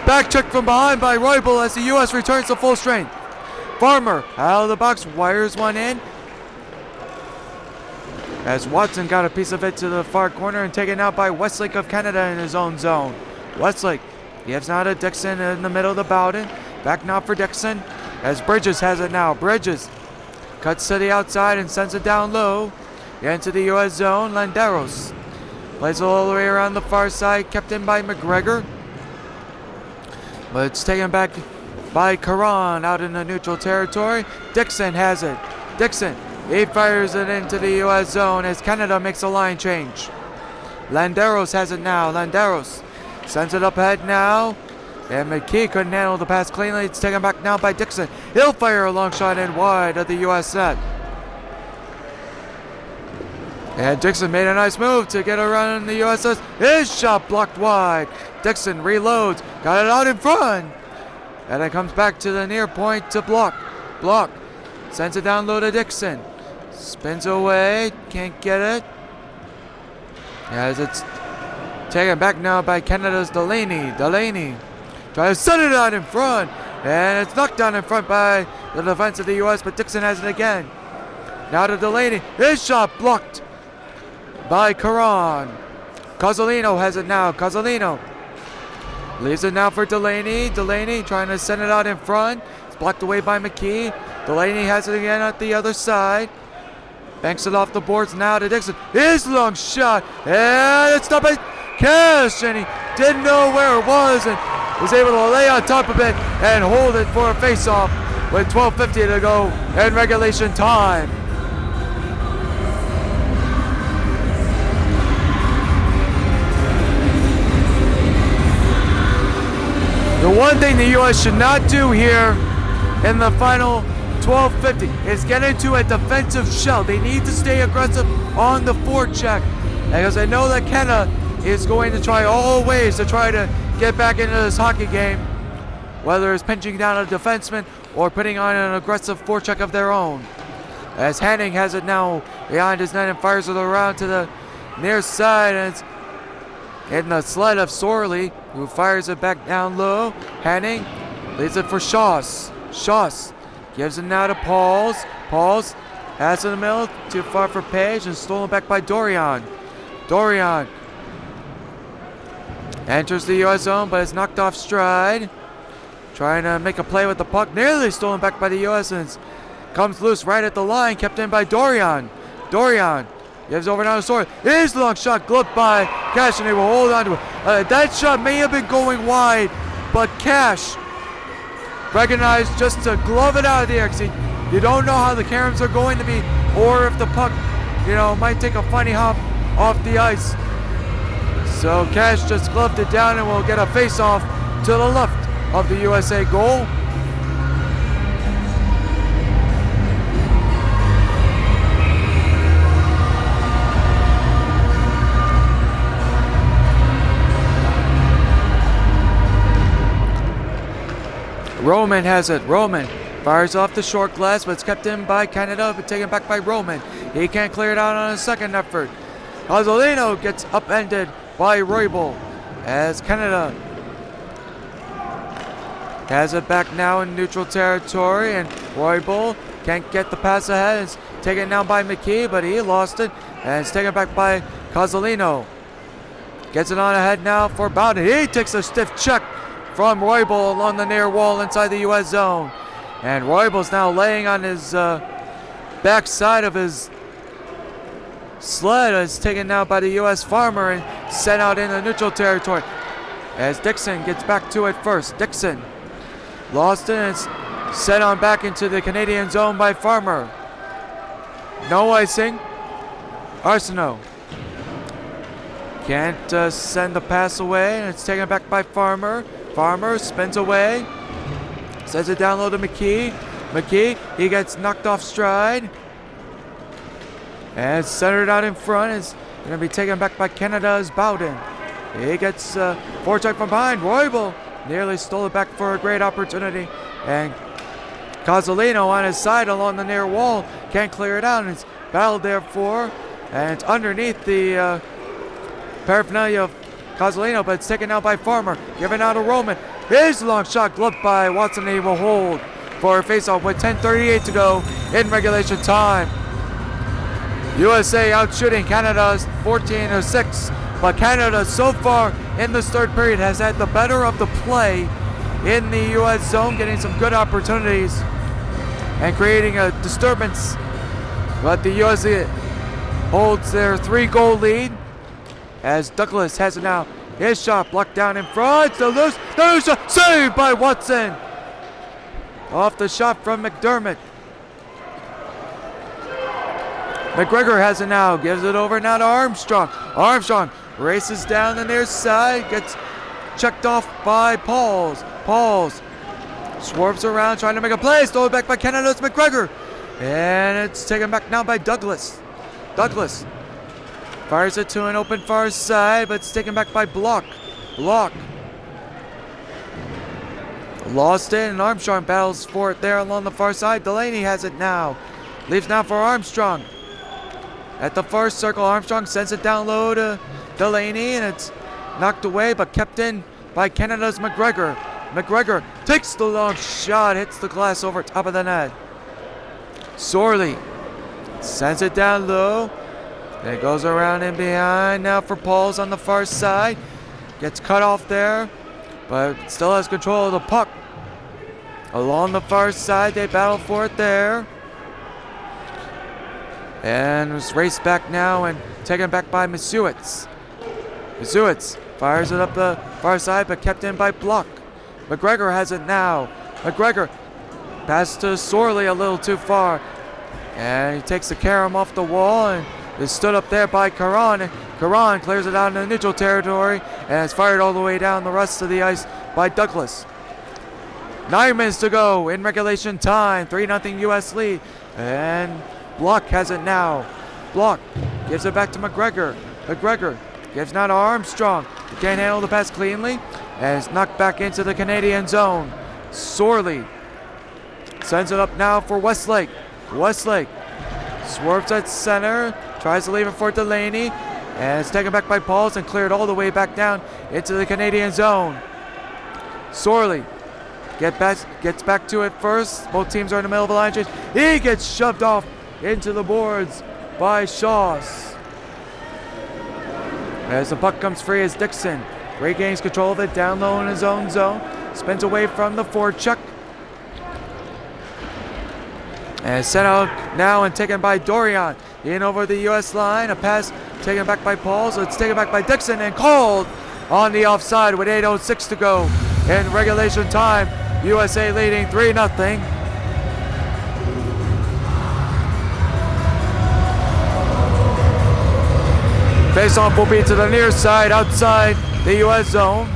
back checked from behind by Roybal as the U.S. returns to full strength. Farmer out of the box, wires one in. As Watson got a piece of it to the far corner and taken out by Westlake of Canada in his own zone. Westlake gives now to Dixon in the middle of the Bowden. Back now for Dixon as Bridges has it now. Bridges cuts to the outside and sends it down low into the U.S. zone. Landeros plays all the way around the far side, kept in by McGregor. But it's taken back by Caron out in the neutral territory. Dixon has it. Dixon, he fires it into the U.S. zone as Canada makes a line change. Landeros has it now. Landeros sends it up ahead now. And McKee couldn't handle the pass cleanly. It's taken back now by Dixon. He'll fire a long shot in wide of the U.S. net. And Dixon made a nice move to get around the U.S. net. His shot blocked wide. Dixon reloads. Got it out in front. And it comes back to the near point to Block. Block sends it down low to Dixon. Spins away. Can't get it. As it's taken back now by Canada's Delaney. Delaney tries to set it out in front. And it's knocked down in front by the defense of the U.S. But Dixon has it again. Now to Delaney. His shot blocked by Caron. Cozzolino has it now. Cozzolino leaves it now for Delaney. Delaney trying to send it out in front. It's blocked away by McKee. Delaney has it again at the other side. Banks it off the boards now to Dixon. His long shot. And it's stopped by Cash. And he didn't know where it was and was able to lay on top of it and hold it for a face-off with 12:50 to go in regulation time. The one thing the U.S. should not do here in the final 12:50 is get into a defensive shell. They need to stay aggressive on the forecheck because I know that Canada is going to try all ways to try to get back into this hockey game, whether it's pinching down a defenseman or putting on an aggressive forecheck of their own. As Henning has it now behind his net and fires it around to the near side, and it's in the sled of Sorley, who fires it back down low. Henning leaves it for Shaws. Shaws gives it now to Pauls. Pauls has it in the middle, too far for Page, and stolen back by Dorian. Dorian enters the U.S. zone, but is knocked off stride. Trying to make a play with the puck, nearly stolen back by the U.S. and comes loose right at the line, kept in by Dorian. Dorian gives over now to Sorley. His long shot gloved by Cash, and they will hold on to it. That shot may have been going wide, but Cash recognized just to glove it out of the air. You don't know how the caroms are going to be, or if the puck, might take a funny hop off the ice. So Cash just gloved it down and will get a face-off to the left of the USA goal. Roman has it. Roman fires off the short glass, but it's kept in by Canada, but taken back by Roman. He can't clear it out on a second effort. Kozolino gets upended by Roybal as Canada has it back now in neutral territory, and Roybal can't get the pass ahead. It's taken down by McKee, but he lost it, and it's taken back by Kozolino. Gets it on ahead now for Bowden. He takes a stiff check from Roybal along the near wall inside the U.S. zone. And Roybal's now laying on his backside of his sled. It's taken now by the U.S. farmer and sent out into neutral territory. As Dixon gets back to it first. Dixon lost it, and it's sent on back into the Canadian zone by Farmer. No icing. Arsenault can't send the pass away, and it's taken back by Farmer. Farmer spins away. Sends it down low to McKee. McKee, he gets knocked off stride. And centered out in front. It's going to be taken back by Canada's Bowden. He gets forecheck from behind. Roybal nearly stole it back for a great opportunity. And Kozolino on his side along the near wall can't clear it out. And it's battled there for. And it's underneath the paraphernalia of Kozolino, but it's taken out by Farmer. Given out to Roman. Here's a long shot gloved by Watson. He will hold for a face-off with 10:38 to go in regulation time. USA outshooting Canada's 14-6, but Canada so far in this third period has had the better of the play in the U.S. zone, getting some good opportunities and creating a disturbance. But the USA holds their 3-goal lead as Douglas has it now. His shot blocked down in front. The loose shot saved by Watson. Off the shot from McDermott. McGregor has it now. Gives it over now to Armstrong. Armstrong races down the near side. Gets checked off by Pauls. Pauls swerves around trying to make a play. Stolen back by Canada's McGregor. And it's taken back now by Douglas. Douglas fires it to an open far side, but it's taken back by Block. Block lost it, and Armstrong battles for it there along the far side. Delaney has it now. Leaves now for Armstrong. At the first circle, Armstrong sends it down low to Delaney, and it's knocked away, but kept in by Canada's McGregor. McGregor takes the long shot, hits the glass over top of the net. Sorley sends it down low. It goes around in behind now for Pauls on the far side. Gets cut off there, but still has control of the puck. Along the far side, they battle for it there. And it's raced back now and taken back by Masuitz. Masuitz fires it up the far side, but kept in by Block. McGregor has it now. McGregor passed to Sorley a little too far. And he takes the carom off the wall and is stood up there by Caron. Caron clears it out into neutral territory and is fired all the way down the rest of the ice by Douglas. 9 minutes to go in regulation time. 3-0 U.S. lead. And Block has it now. Block gives it back to McGregor. McGregor gives now to Armstrong. He can't handle the pass cleanly and is knocked back into the Canadian zone. Sorley sends it up now for Westlake. Westlake swerves at center. Tries to leave it for Delaney. And it's taken back by Pauls and cleared all the way back down into the Canadian zone. Sorley gets back to it first. Both teams are in the middle of the line change. He gets shoved off into the boards by Shaws. As the puck comes free as Dixon regains control of it down low in his own zone. Spins away from the forecheck. And sent out now and taken by Dorian. In over the U.S. line. A pass taken back by Paul. So it's taken back by Dixon and called on the offside with 8:06 to go in regulation time. USA leading 3-0. Face-off will be to the near side outside the U.S. zone.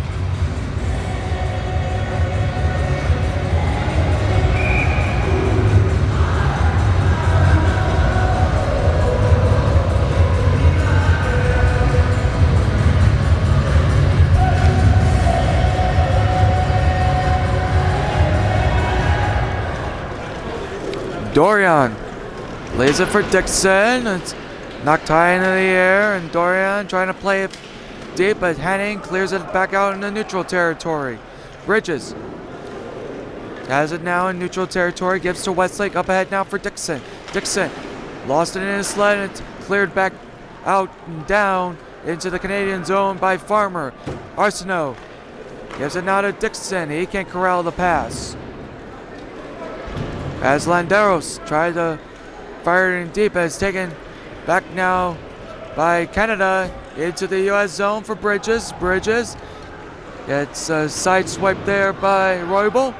Dorian lays it for Dixon. It's knocked high into the air, and Dorian trying to play it deep, but Henning clears it back out into neutral territory. Bridges has it now in neutral territory, gives to Westlake, up ahead now for Dixon. Dixon lost it in his sled, and it's cleared back out and down into the Canadian zone by Farmer. Arsenault gives it now to Dixon. He can't corral the pass. As Landeros tried to fire it in deep, it's taken back now by Canada into the U.S. zone for Bridges. Bridges gets sideswiped there by Roybal.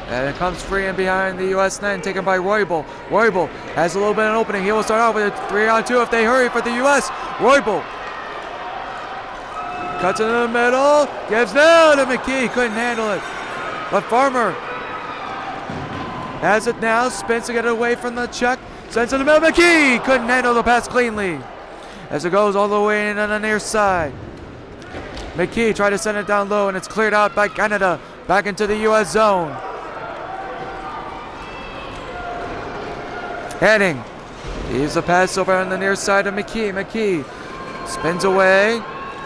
And it comes free and behind the U.S. net and taken by Roybal. Roybal has a little bit of an opening. He will start out with a 3-on-2 if they hurry for the U.S. Roybal cuts in the middle. Gives now to McKee. Couldn't handle it. But Farmer has it now. Spins to get it away from the check. Sends it to the middle. McKee couldn't handle the pass cleanly as it goes all the way in on the near side. McKee tried to send it down low, and it's cleared out by Canada. Back into the U.S. zone. Henning leaves the pass over on the near side of McKee. McKee spins away,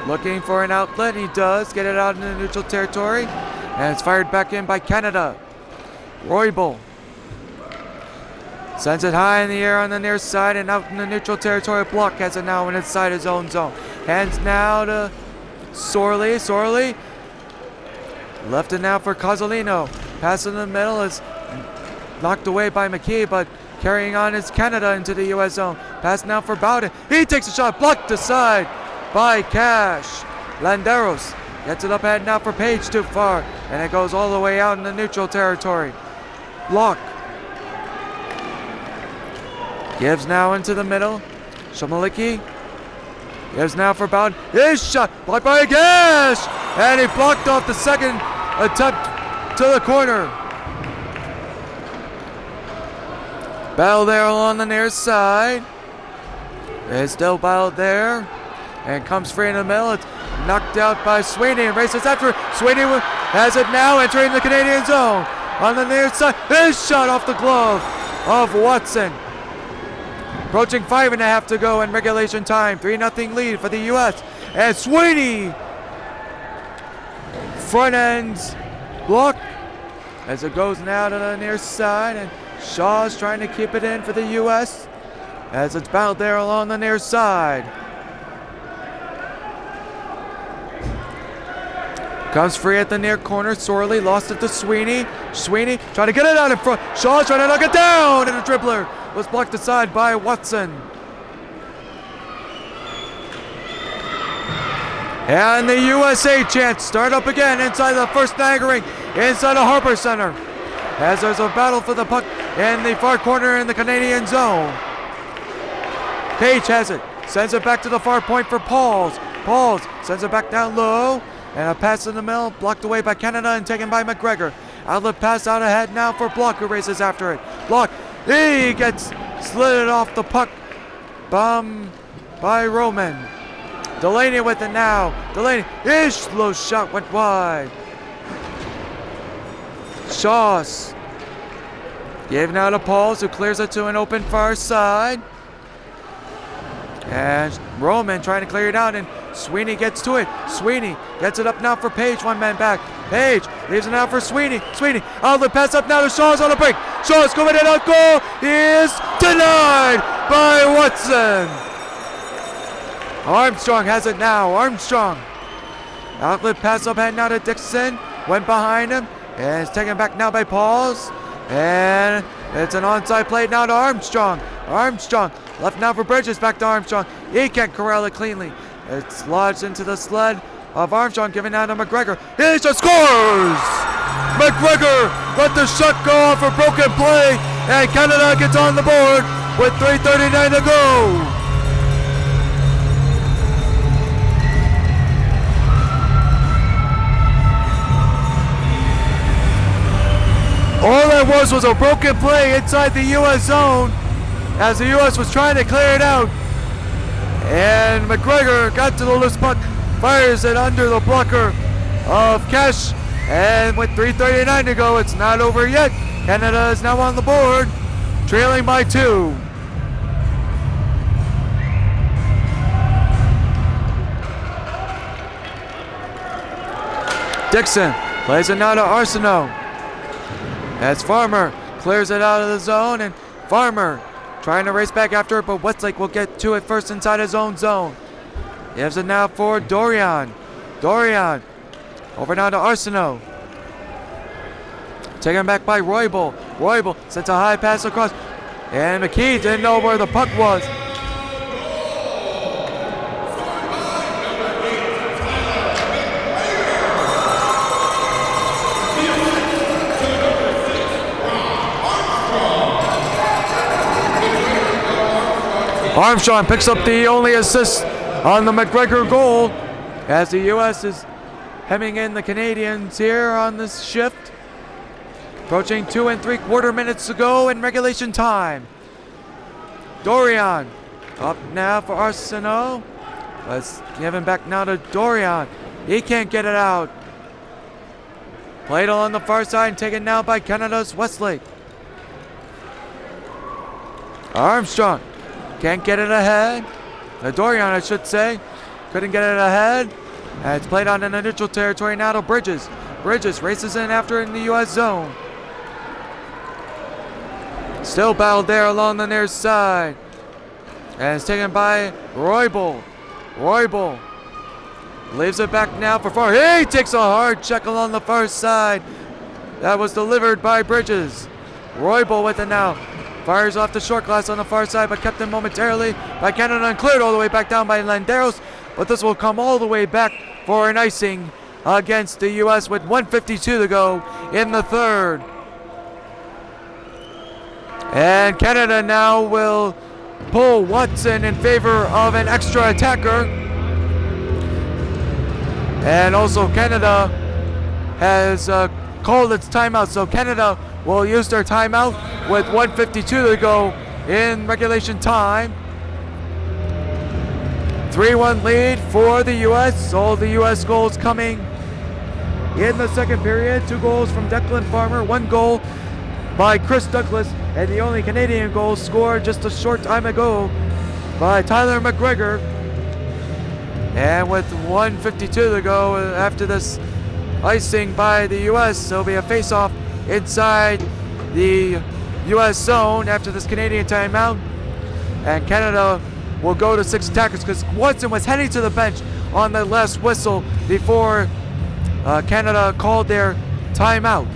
looking for an outlet. He does get it out into neutral territory, and it's fired back in by Canada. Roybal sends it high in the air on the near side and out in the neutral territory. Block has it now inside his own zone. Hands now to Sorley. Sorley left it now for Cozzolino. Pass in the middle is knocked away by McKee, but carrying on is Canada into the U.S. zone. Pass now for Bowden. He takes a shot, blocked aside by Cash. Landeros gets it up ahead now for Page, too far, and it goes all the way out in the neutral territory. Block gives now into the middle. Shomoliki gives now for Bowden. His shot blocked by Cash, and he blocked off the second attempt to the corner. Battle there along the near side. It's still battled there. And comes free in the middle. It's knocked out by Sweeney and races after. Sweeney has it now entering the Canadian zone. On the near side. His shot off the glove of Watson. Approaching 5.5 to go in regulation time. 3-0 lead for the U.S. And Sweeney front ends block as it goes now to the near side. And Shaw's trying to keep it in for the U.S. as it's battled there along the near side. Comes free at the near corner. Sorley lost it to Sweeney. Sweeney trying to get it out in front. Shaw's trying to knock it down, and the dribbler was blocked aside by Watson. And the USA chance start up again inside the first Niagara ring, inside the Harper Center, as there's a battle for the puck in the far corner in the Canadian zone. Page has it, sends it back to the far point for Pauls. Pauls sends it back down low, and a pass in the middle, blocked away by Canada and taken by McGregor. Outlet pass out ahead now for Block, who races after it. Block, he gets slid off the puck. Bomb by Roman. Delaney with it now. Delaney, his slow shot went wide. Shaws gave now to Pauls, who clears it to an open far side. And Roman trying to clear it out, and Sweeney gets to it. Sweeney gets it up now for Page, one man back. Page leaves it now for Sweeney. Sweeney, outlet pass up now to Shaw's on the break. Shaw's going in on goal. He is denied by Watson. Armstrong has it now. Armstrong. Outlet pass up ahead now to Dixon. Went behind him. And it's taken back now by Pauls. And it's an onside play now to Armstrong. Armstrong left now for Bridges, back to Armstrong. He can't corral it cleanly. It's lodged into the sled of Armstrong, giving out to McGregor. He just scores! McGregor let the shot go off a broken play, and Canada gets on the board with 3:39 to go. All that was a broken play inside the U.S. zone as the U.S. was trying to clear it out. And McGregor got to the loose puck, fires it under the blocker of Cash. And with 3:39 to go, it's not over yet. Canada is now on the board trailing by 2. Dixon plays it now to Arsenault. As Farmer clears it out of the zone, and Farmer trying to race back after it, but Westlake will get to it first inside his own zone. Gives it now for Dorian. Dorian over now to Arsenault. Taken back by Roybal. Roybal sends a high pass across, and McKee didn't know where the puck was. Armstrong picks up the only assist on the McGregor goal as the U.S. is hemming in the Canadians here on this shift. Approaching 2 3/4 minutes to go in regulation time. Dorian up now for Arsenault. Let's give him back now to Dorian. He can't get it out. Played on the far side and taken now by Canada's Westlake. Armstrong can't get it ahead. Dorian, I should say, couldn't get it ahead. And it's played on in the neutral territory now to Bridges. Bridges races in after in the U.S. zone. Still battled there along the near side. And it's taken by Roybal. Roybal leaves it back now for Far. He takes a hard check along the far side. That was delivered by Bridges. Roybal with it now. Fires off the short glass on the far side, but kept in momentarily by Canada and cleared all the way back down by Landeros. But this will come all the way back for an icing against the U.S. with 1:52 to go in the third. And Canada now will pull Watson in favor of an extra attacker. And also Canada has called its timeout, so Canada will use their timeout with 1:52 to go in regulation time. 3-1 lead for the U.S. All the U.S. goals coming in the second period. 2 goals from Declan Farmer, 1 goal by Chris Douglas, and the only Canadian goal scored just a short time ago by Tyler McGregor. And with 1:52 to go after this icing by the U.S., there'll be a face-off inside the U.S. zone after this Canadian timeout. And Canada will go to 6 attackers because Watson was heading to the bench on the last whistle before Canada called their timeout.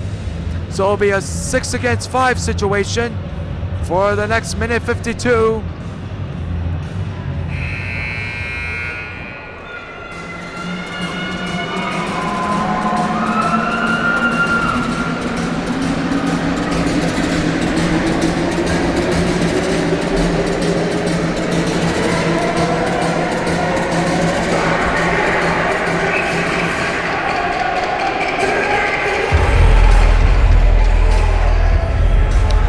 So it'll be a 6 against 5 situation for the next minute 52.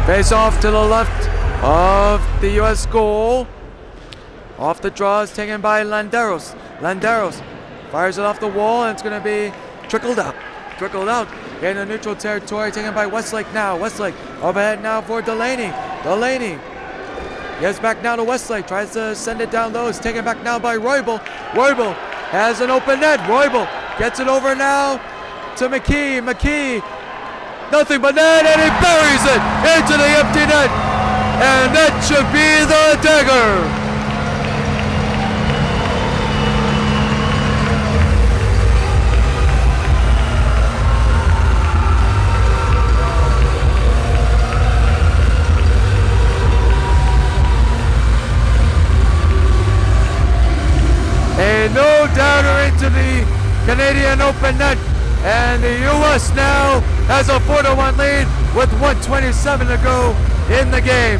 Face off to the left of the U.S. goal. Off the draw is taken by Landeros. Landeros fires it off the wall, and it's going to be trickled out. Trickled out in the neutral territory, taken by Westlake now. Westlake overhead now for Delaney. Delaney gets back now to Westlake. Tries to send it down low. It's taken back now by Roybal. Roybal has an open net. Roybal gets it over now to McKee. McKee. Nothing but net, and he buries it into the empty net. And that should be the dagger. A no-doubter into the Canadian open net. And the U.S. now has a 4-1 lead with 1:27 to go in the game.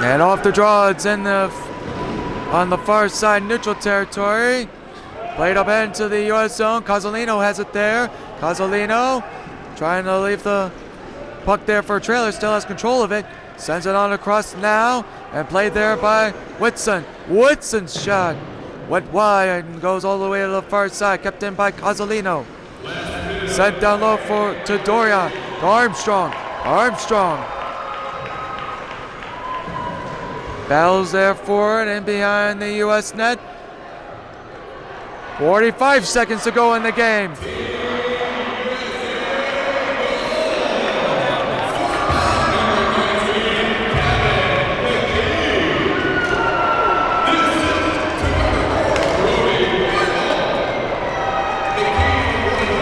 And off the draw, it's in the on the far side neutral territory. Played up into the U.S. zone. Cozzolino has it there. Cozzolino trying to leave the puck there for a trailer. Still has control of it. Sends it on across now and played there by Whitson. Whitson's shot went wide and goes all the way to the far side, kept in by Cozzolino. Sent down low to Dorian. To Armstrong. Armstrong. Battles there forward and behind the U.S. net. 45 seconds to go in the game.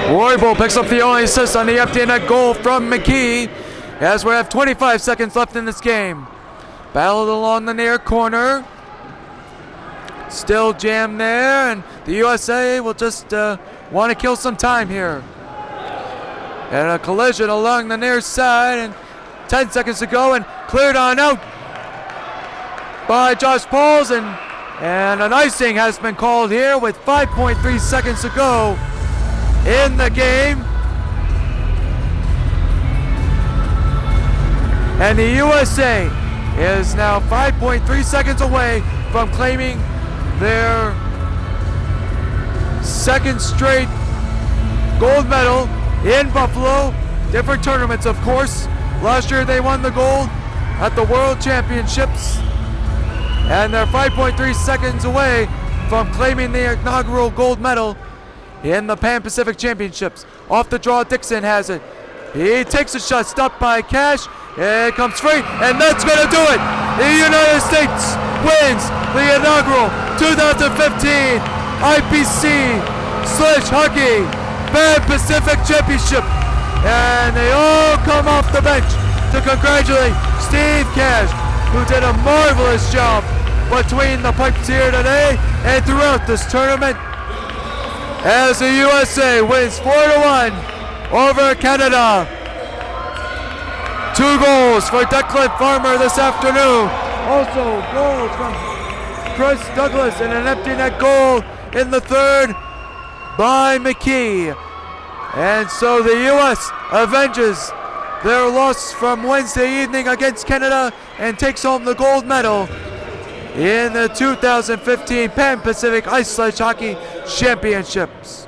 Roybal picks up the only assist on the empty net goal from McKee as we have 25 seconds left in this game. Battled along the near corner. Still jammed there, and the USA will just want to kill some time here. And a collision along the near side, and 10 seconds to go, and cleared on out by Josh Pauls, and an icing has been called here with 5.3 seconds to go in the game. And the USA is now 5.3 seconds away from claiming their second straight gold medal in Buffalo. Different tournaments, of course. Last year they won the gold at the World Championships, and they're 5.3 seconds away from claiming the inaugural gold medal in the Pan Pacific Championships. Off the draw, Dixon has it. He takes a shot, stopped by Cash. It comes free, and that's going to do it. The United States wins the inaugural 2015 IPC Sledge Hockey Pan Pacific Championship. And they all come off the bench to congratulate Steve Cash, who did a marvelous job between the pipes here today and throughout this tournament, as the USA wins 4-1 over Canada. 2 goals for Declan Farmer this afternoon. Also goals from Chris Douglas and an empty net goal in the third by McKee. And so the U.S. avenges their loss from Wednesday evening against Canada and takes home the gold medal in the 2015 Pan Pacific Ice Sledge Hockey Championships.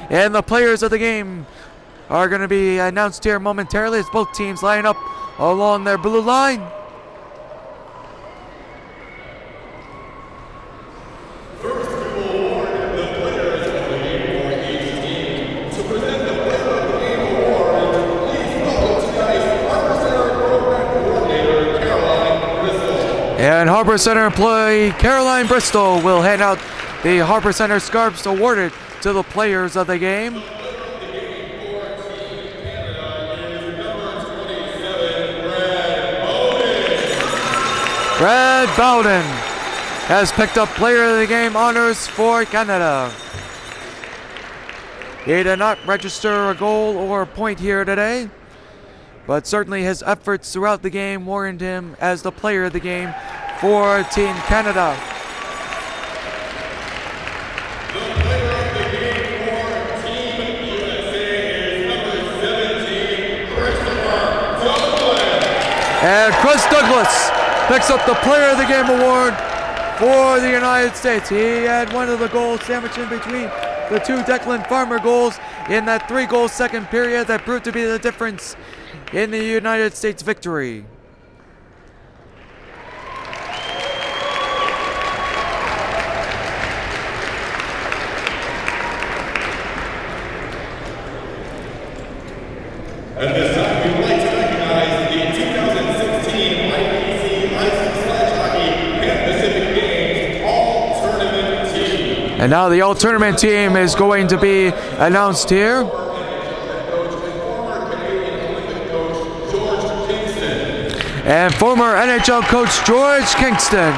And the players of the game are going to be announced here momentarily as both teams line up along their blue line. First, we will award the players of the game for each team. To present the Player of the Game award, please welcome tonight's Harbor Center Program Coordinator, Caroline Bristol. And Harbor Center employee Caroline Bristol will hand out the Harbor Center scarves awarded to the players of the game. Brad Bowden has picked up Player of the Game honors for Canada. He did not register a goal or a point here today, but certainly his efforts throughout the game warranted him as the Player of the Game for Team Canada. The Player of the Game for Team USA is number 17, Christopher Douglas. And Chris Douglas picks up the Player of the Game award for the United States. He had one of the goals sandwiched in between the 2 Declan Farmer goals in that 3-goal second period that proved to be the difference in the United States victory. At this time, we would like to recognize the 2016 IPC Ice Sledge Hockey Pan Pacific Games All-Tournament Team. And now the all-tournament team is going to be announced here. And former NHL coach George Kingston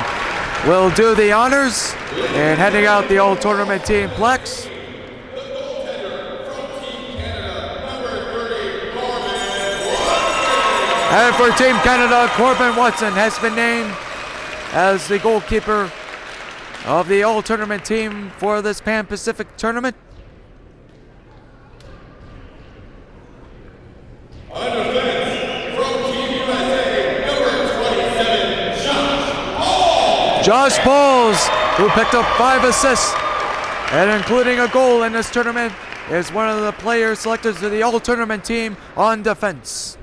will do the honors in handing out the all-tournament team plaques. And for Team Canada, Corbin Watson has been named as the goalkeeper of the all-tournament team for this Pan Pacific tournament. On defense, from Team USA, Josh Pauls, who picked up 5 assists and including a goal in this tournament, is one of the players selected to the all-tournament team on defense.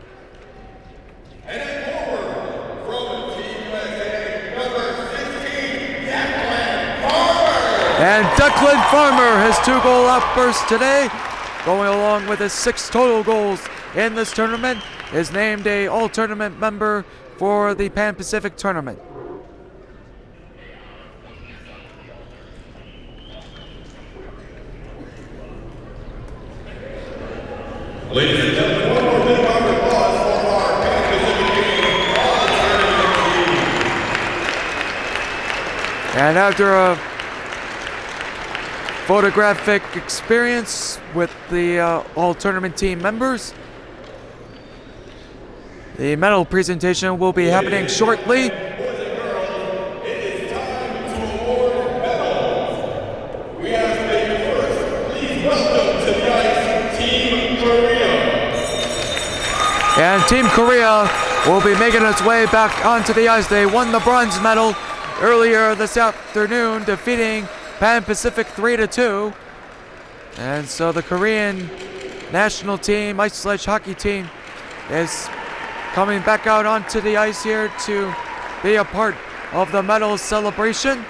And then forward from Team USA, number 16, Declan Farmer. And Declan Farmer, his 2-goal outburst today, going along with his 6 total goals in this tournament, is named a all-tournament member for the Pan-Pacific Tournament. Ladies and gentlemen, one more big round of applause for our Pan-Pacific Game all-tournament team. And after a photographic experience with the all-tournament team members, the medal presentation will be happening shortly. Boys and girls, it is time to award medals. We ask that you first please welcome to the ice Team Korea. And Team Korea will be making its way back onto the ice. They won the bronze medal earlier this afternoon, defeating Pan Pacific 3-2. And so the Korean national team, ice sledge hockey team, is coming back out onto the ice here to be a part of the medal celebration.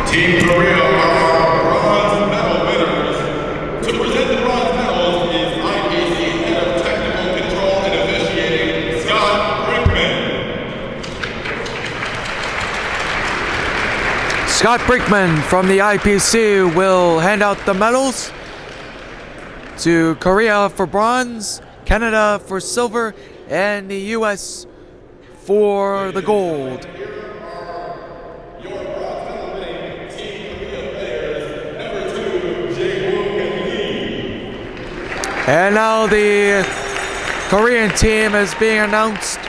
Team Korea are bronze medal winners. To present the bronze medals is IPC Head of Technical Control and Officiating, Scott Brinkman. Scott Brinkman from the IPC will hand out the medals to Korea for bronze, Canada for silver, and the US for the gold. And now the Korean team is being announced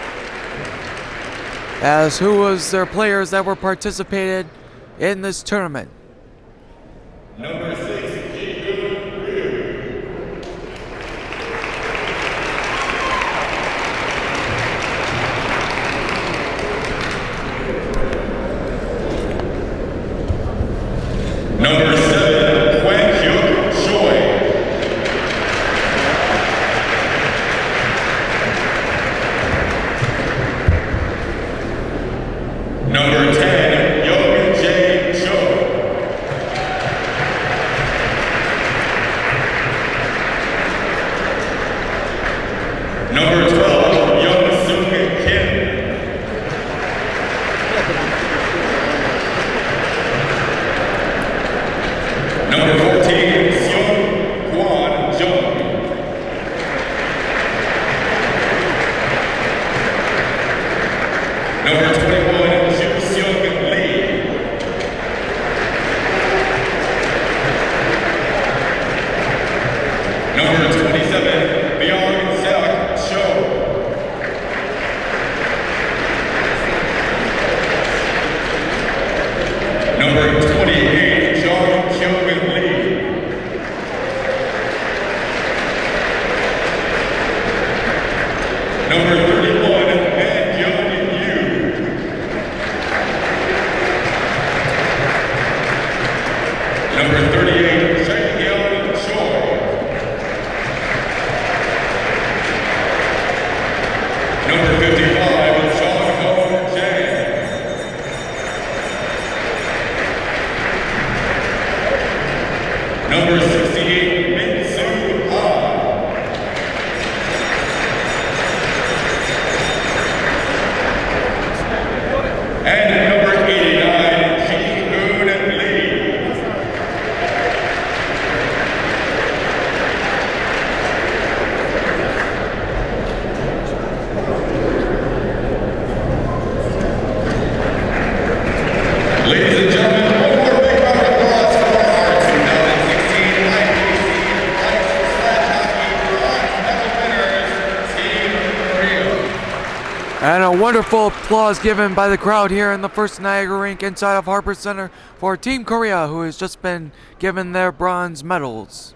as who was their players that were participated in this tournament. Number 6, Jae-Gun Ryu. Number 7, Hwan-Hyuk Choi. Number 10, Young Jae Cho. Number 12, Young Sung Kim. Number 14, Seung Kwon Jung. Number 21, Joo Seung Lee. Number 27, Byung Seok Cho. Number 28, Jong Kyung Lee. Number 31, Han Yeon Yu. Number 38, Jae-Hyun Choi. Number 55, Jong-Ho Jae. Number 68, Min-Soo Han. And number 89, Ji-Hoon Lee. Ladies and gentlemen, one more big round of applause for our 2016 IPC And a wonderful applause given by the crowd here in the first Niagara rink inside of Harper Center for Team Korea, who has just been given their bronze medals.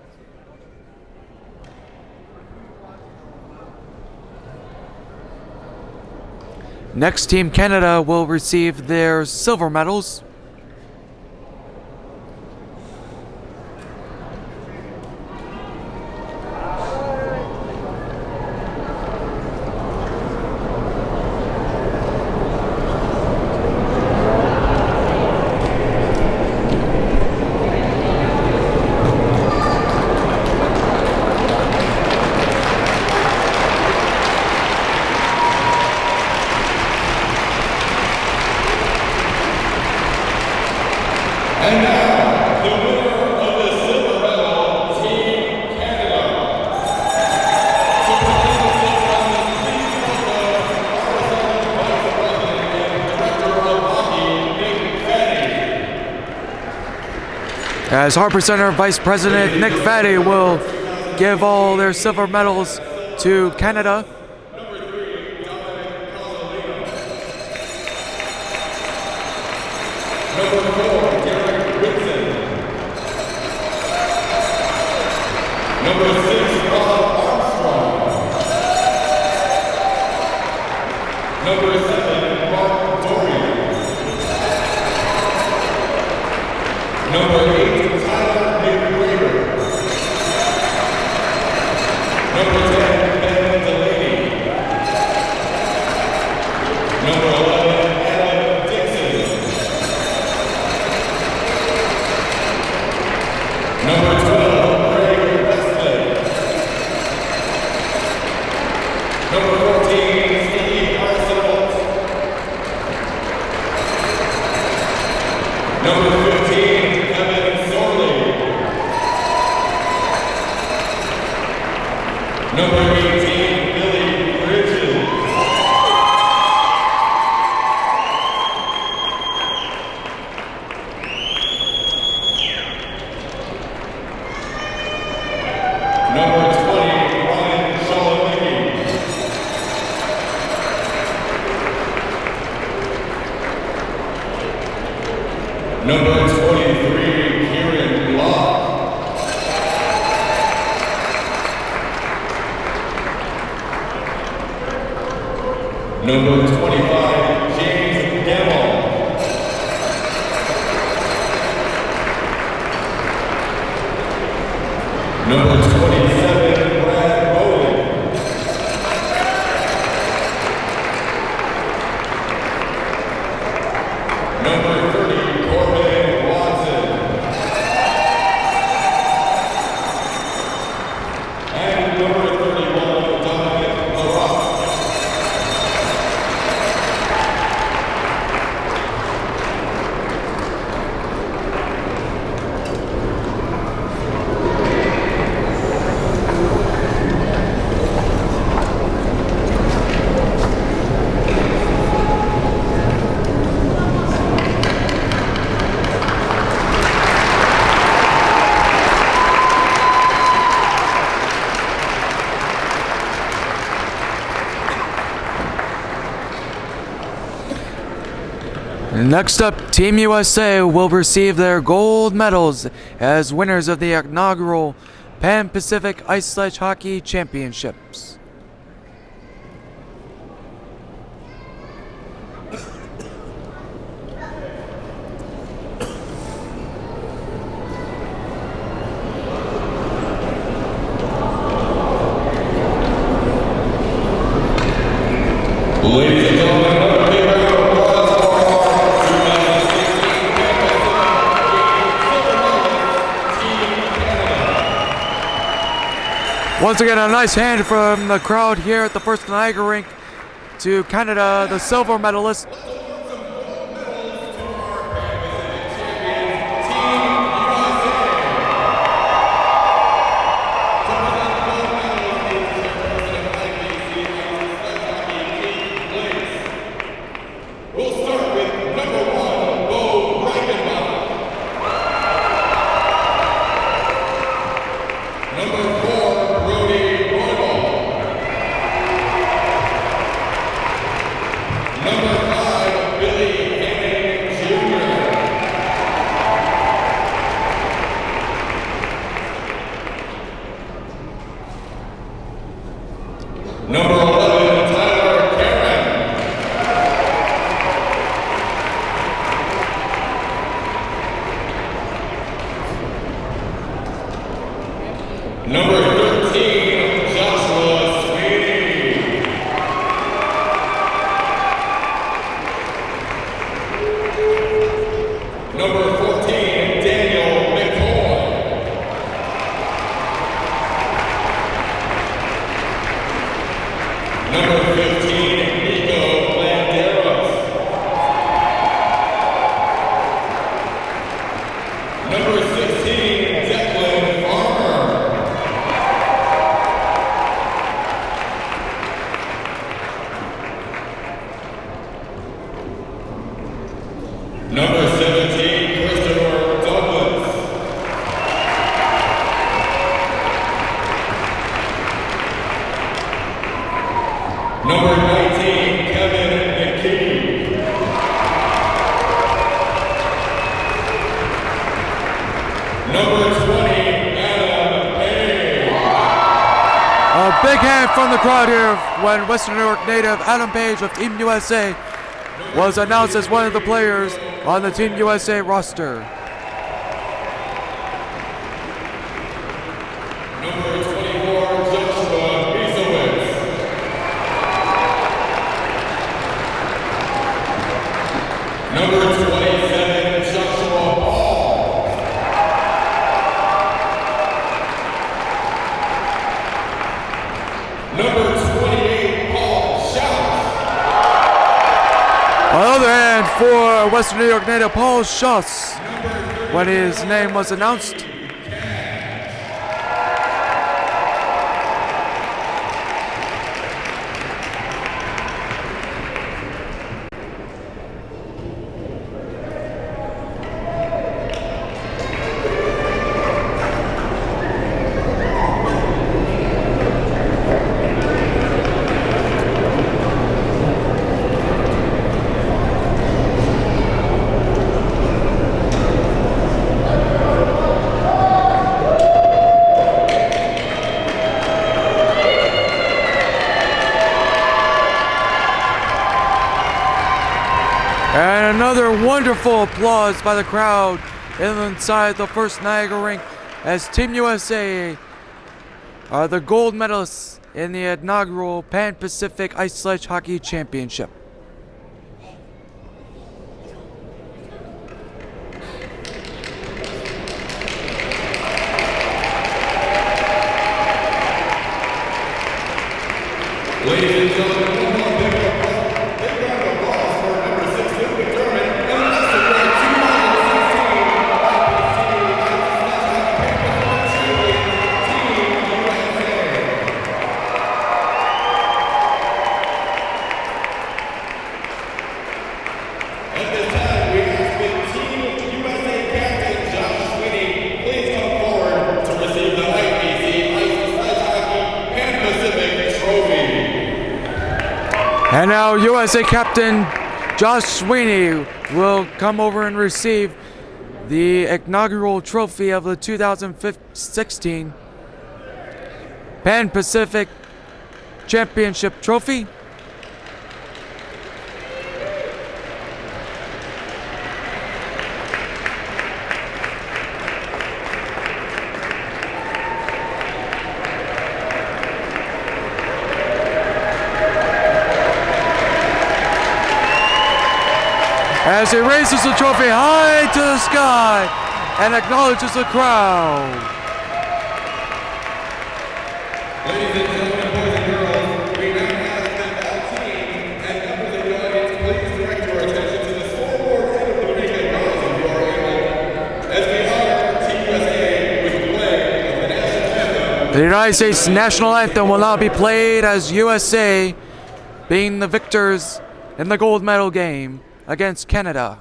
Next, Team Canada will receive their silver medals. And now, the winner of the silver medal, Team Canada. To present the silver medal, please welcome our Vice President and Director of Hockey, Nick Fatty. As Harper Center Vice President Nick Fatty will give all their silver medals to Canada. Number 4, Derek Whitson. Number 6, Rob Armstrong. Number 7, Mark Dorian. Number 8, Tyler McGregor. Number 10, Ben Delaney. Number 11, Adam Dixon. Number 12, Greg Westlake. Number 14, Steve Arsenault. Number 15, Kevin Sorley. Number 18, Billy Bridges. Number 20, Ryan Sholonicki. Number 23, Kieran Block. Number 25, James Gamble. Number 27, Brad Bowden. Number 30, Corbin Watson. And number 31, Dominic LaRock. Next up, Team USA will receive their gold medals as winners of the inaugural Pan-Pacific Ice Sledge Hockey Championships. Ladies and gentlemen, another big round of applause for our 2016 silver medalist, Team Canada. Once again, a nice hand from the crowd here at the first Niagara rink to Canada, the silver medalist. We'll start with number 1, Bo Reichenbach. Number 4, Brody Roybal. Number 13, Joshua Sweeney. Number 14, Daniel McCoy. Number 15, Nico Landeros. Number 16, Declan Farmer. Number 17, Christopher Douglas. Number 19, Kevin McKee. Number 20, Adam Page. A big hand from the crowd here when Western New York native Adam Page of Team USA was announced as one of the players on the Team USA roster. Number 24, Joshua Biesowitz. Number 27, Joshua Paul. Number 28, Paul Schaus. On the other hand, for Western New York native Paul Schuss, when his name was announced, and another wonderful applause by the crowd inside the first Niagara rink as Team USA are the gold medalists in the inaugural Pan-Pacific Ice Sledge Hockey Championship. Ladies and gentlemen, one more big round of applause for number 6, Luke McDermott, and the rest of the 2016 At this time, we ask that Team USA captain Josh Sweeney please come forward to receive the IPC Ice Sledge Hockey Pan-Pacific Trophy. And now USA captain Josh Sweeney will come over and receive the inaugural trophy of the 2016 Pan-Pacific Championship Trophy. As he raises the trophy high to the sky and acknowledges the crowd. Ladies and gentlemen, boys and girls, we now ask that all teams and members of the audience please direct your attention to the scoreboard end of the rink and rise if you are able, as we honor Team USA with the play of the national anthem. The United States national anthem will now be played as USA being the victors in the gold medal game against Canada.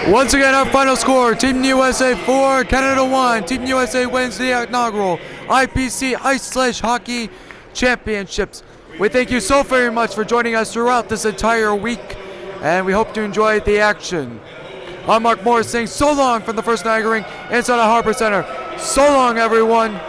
Once again, our final score, Team USA 4, Canada 1. Team USA wins the inaugural IPC Ice Sledge Hockey Championships. We thank you so very much for joining us throughout this entire week, and we hope you enjoyed the action. I'm Mark Morris saying so long from the First Niagara Rink inside the Harbor Center. So long, everyone.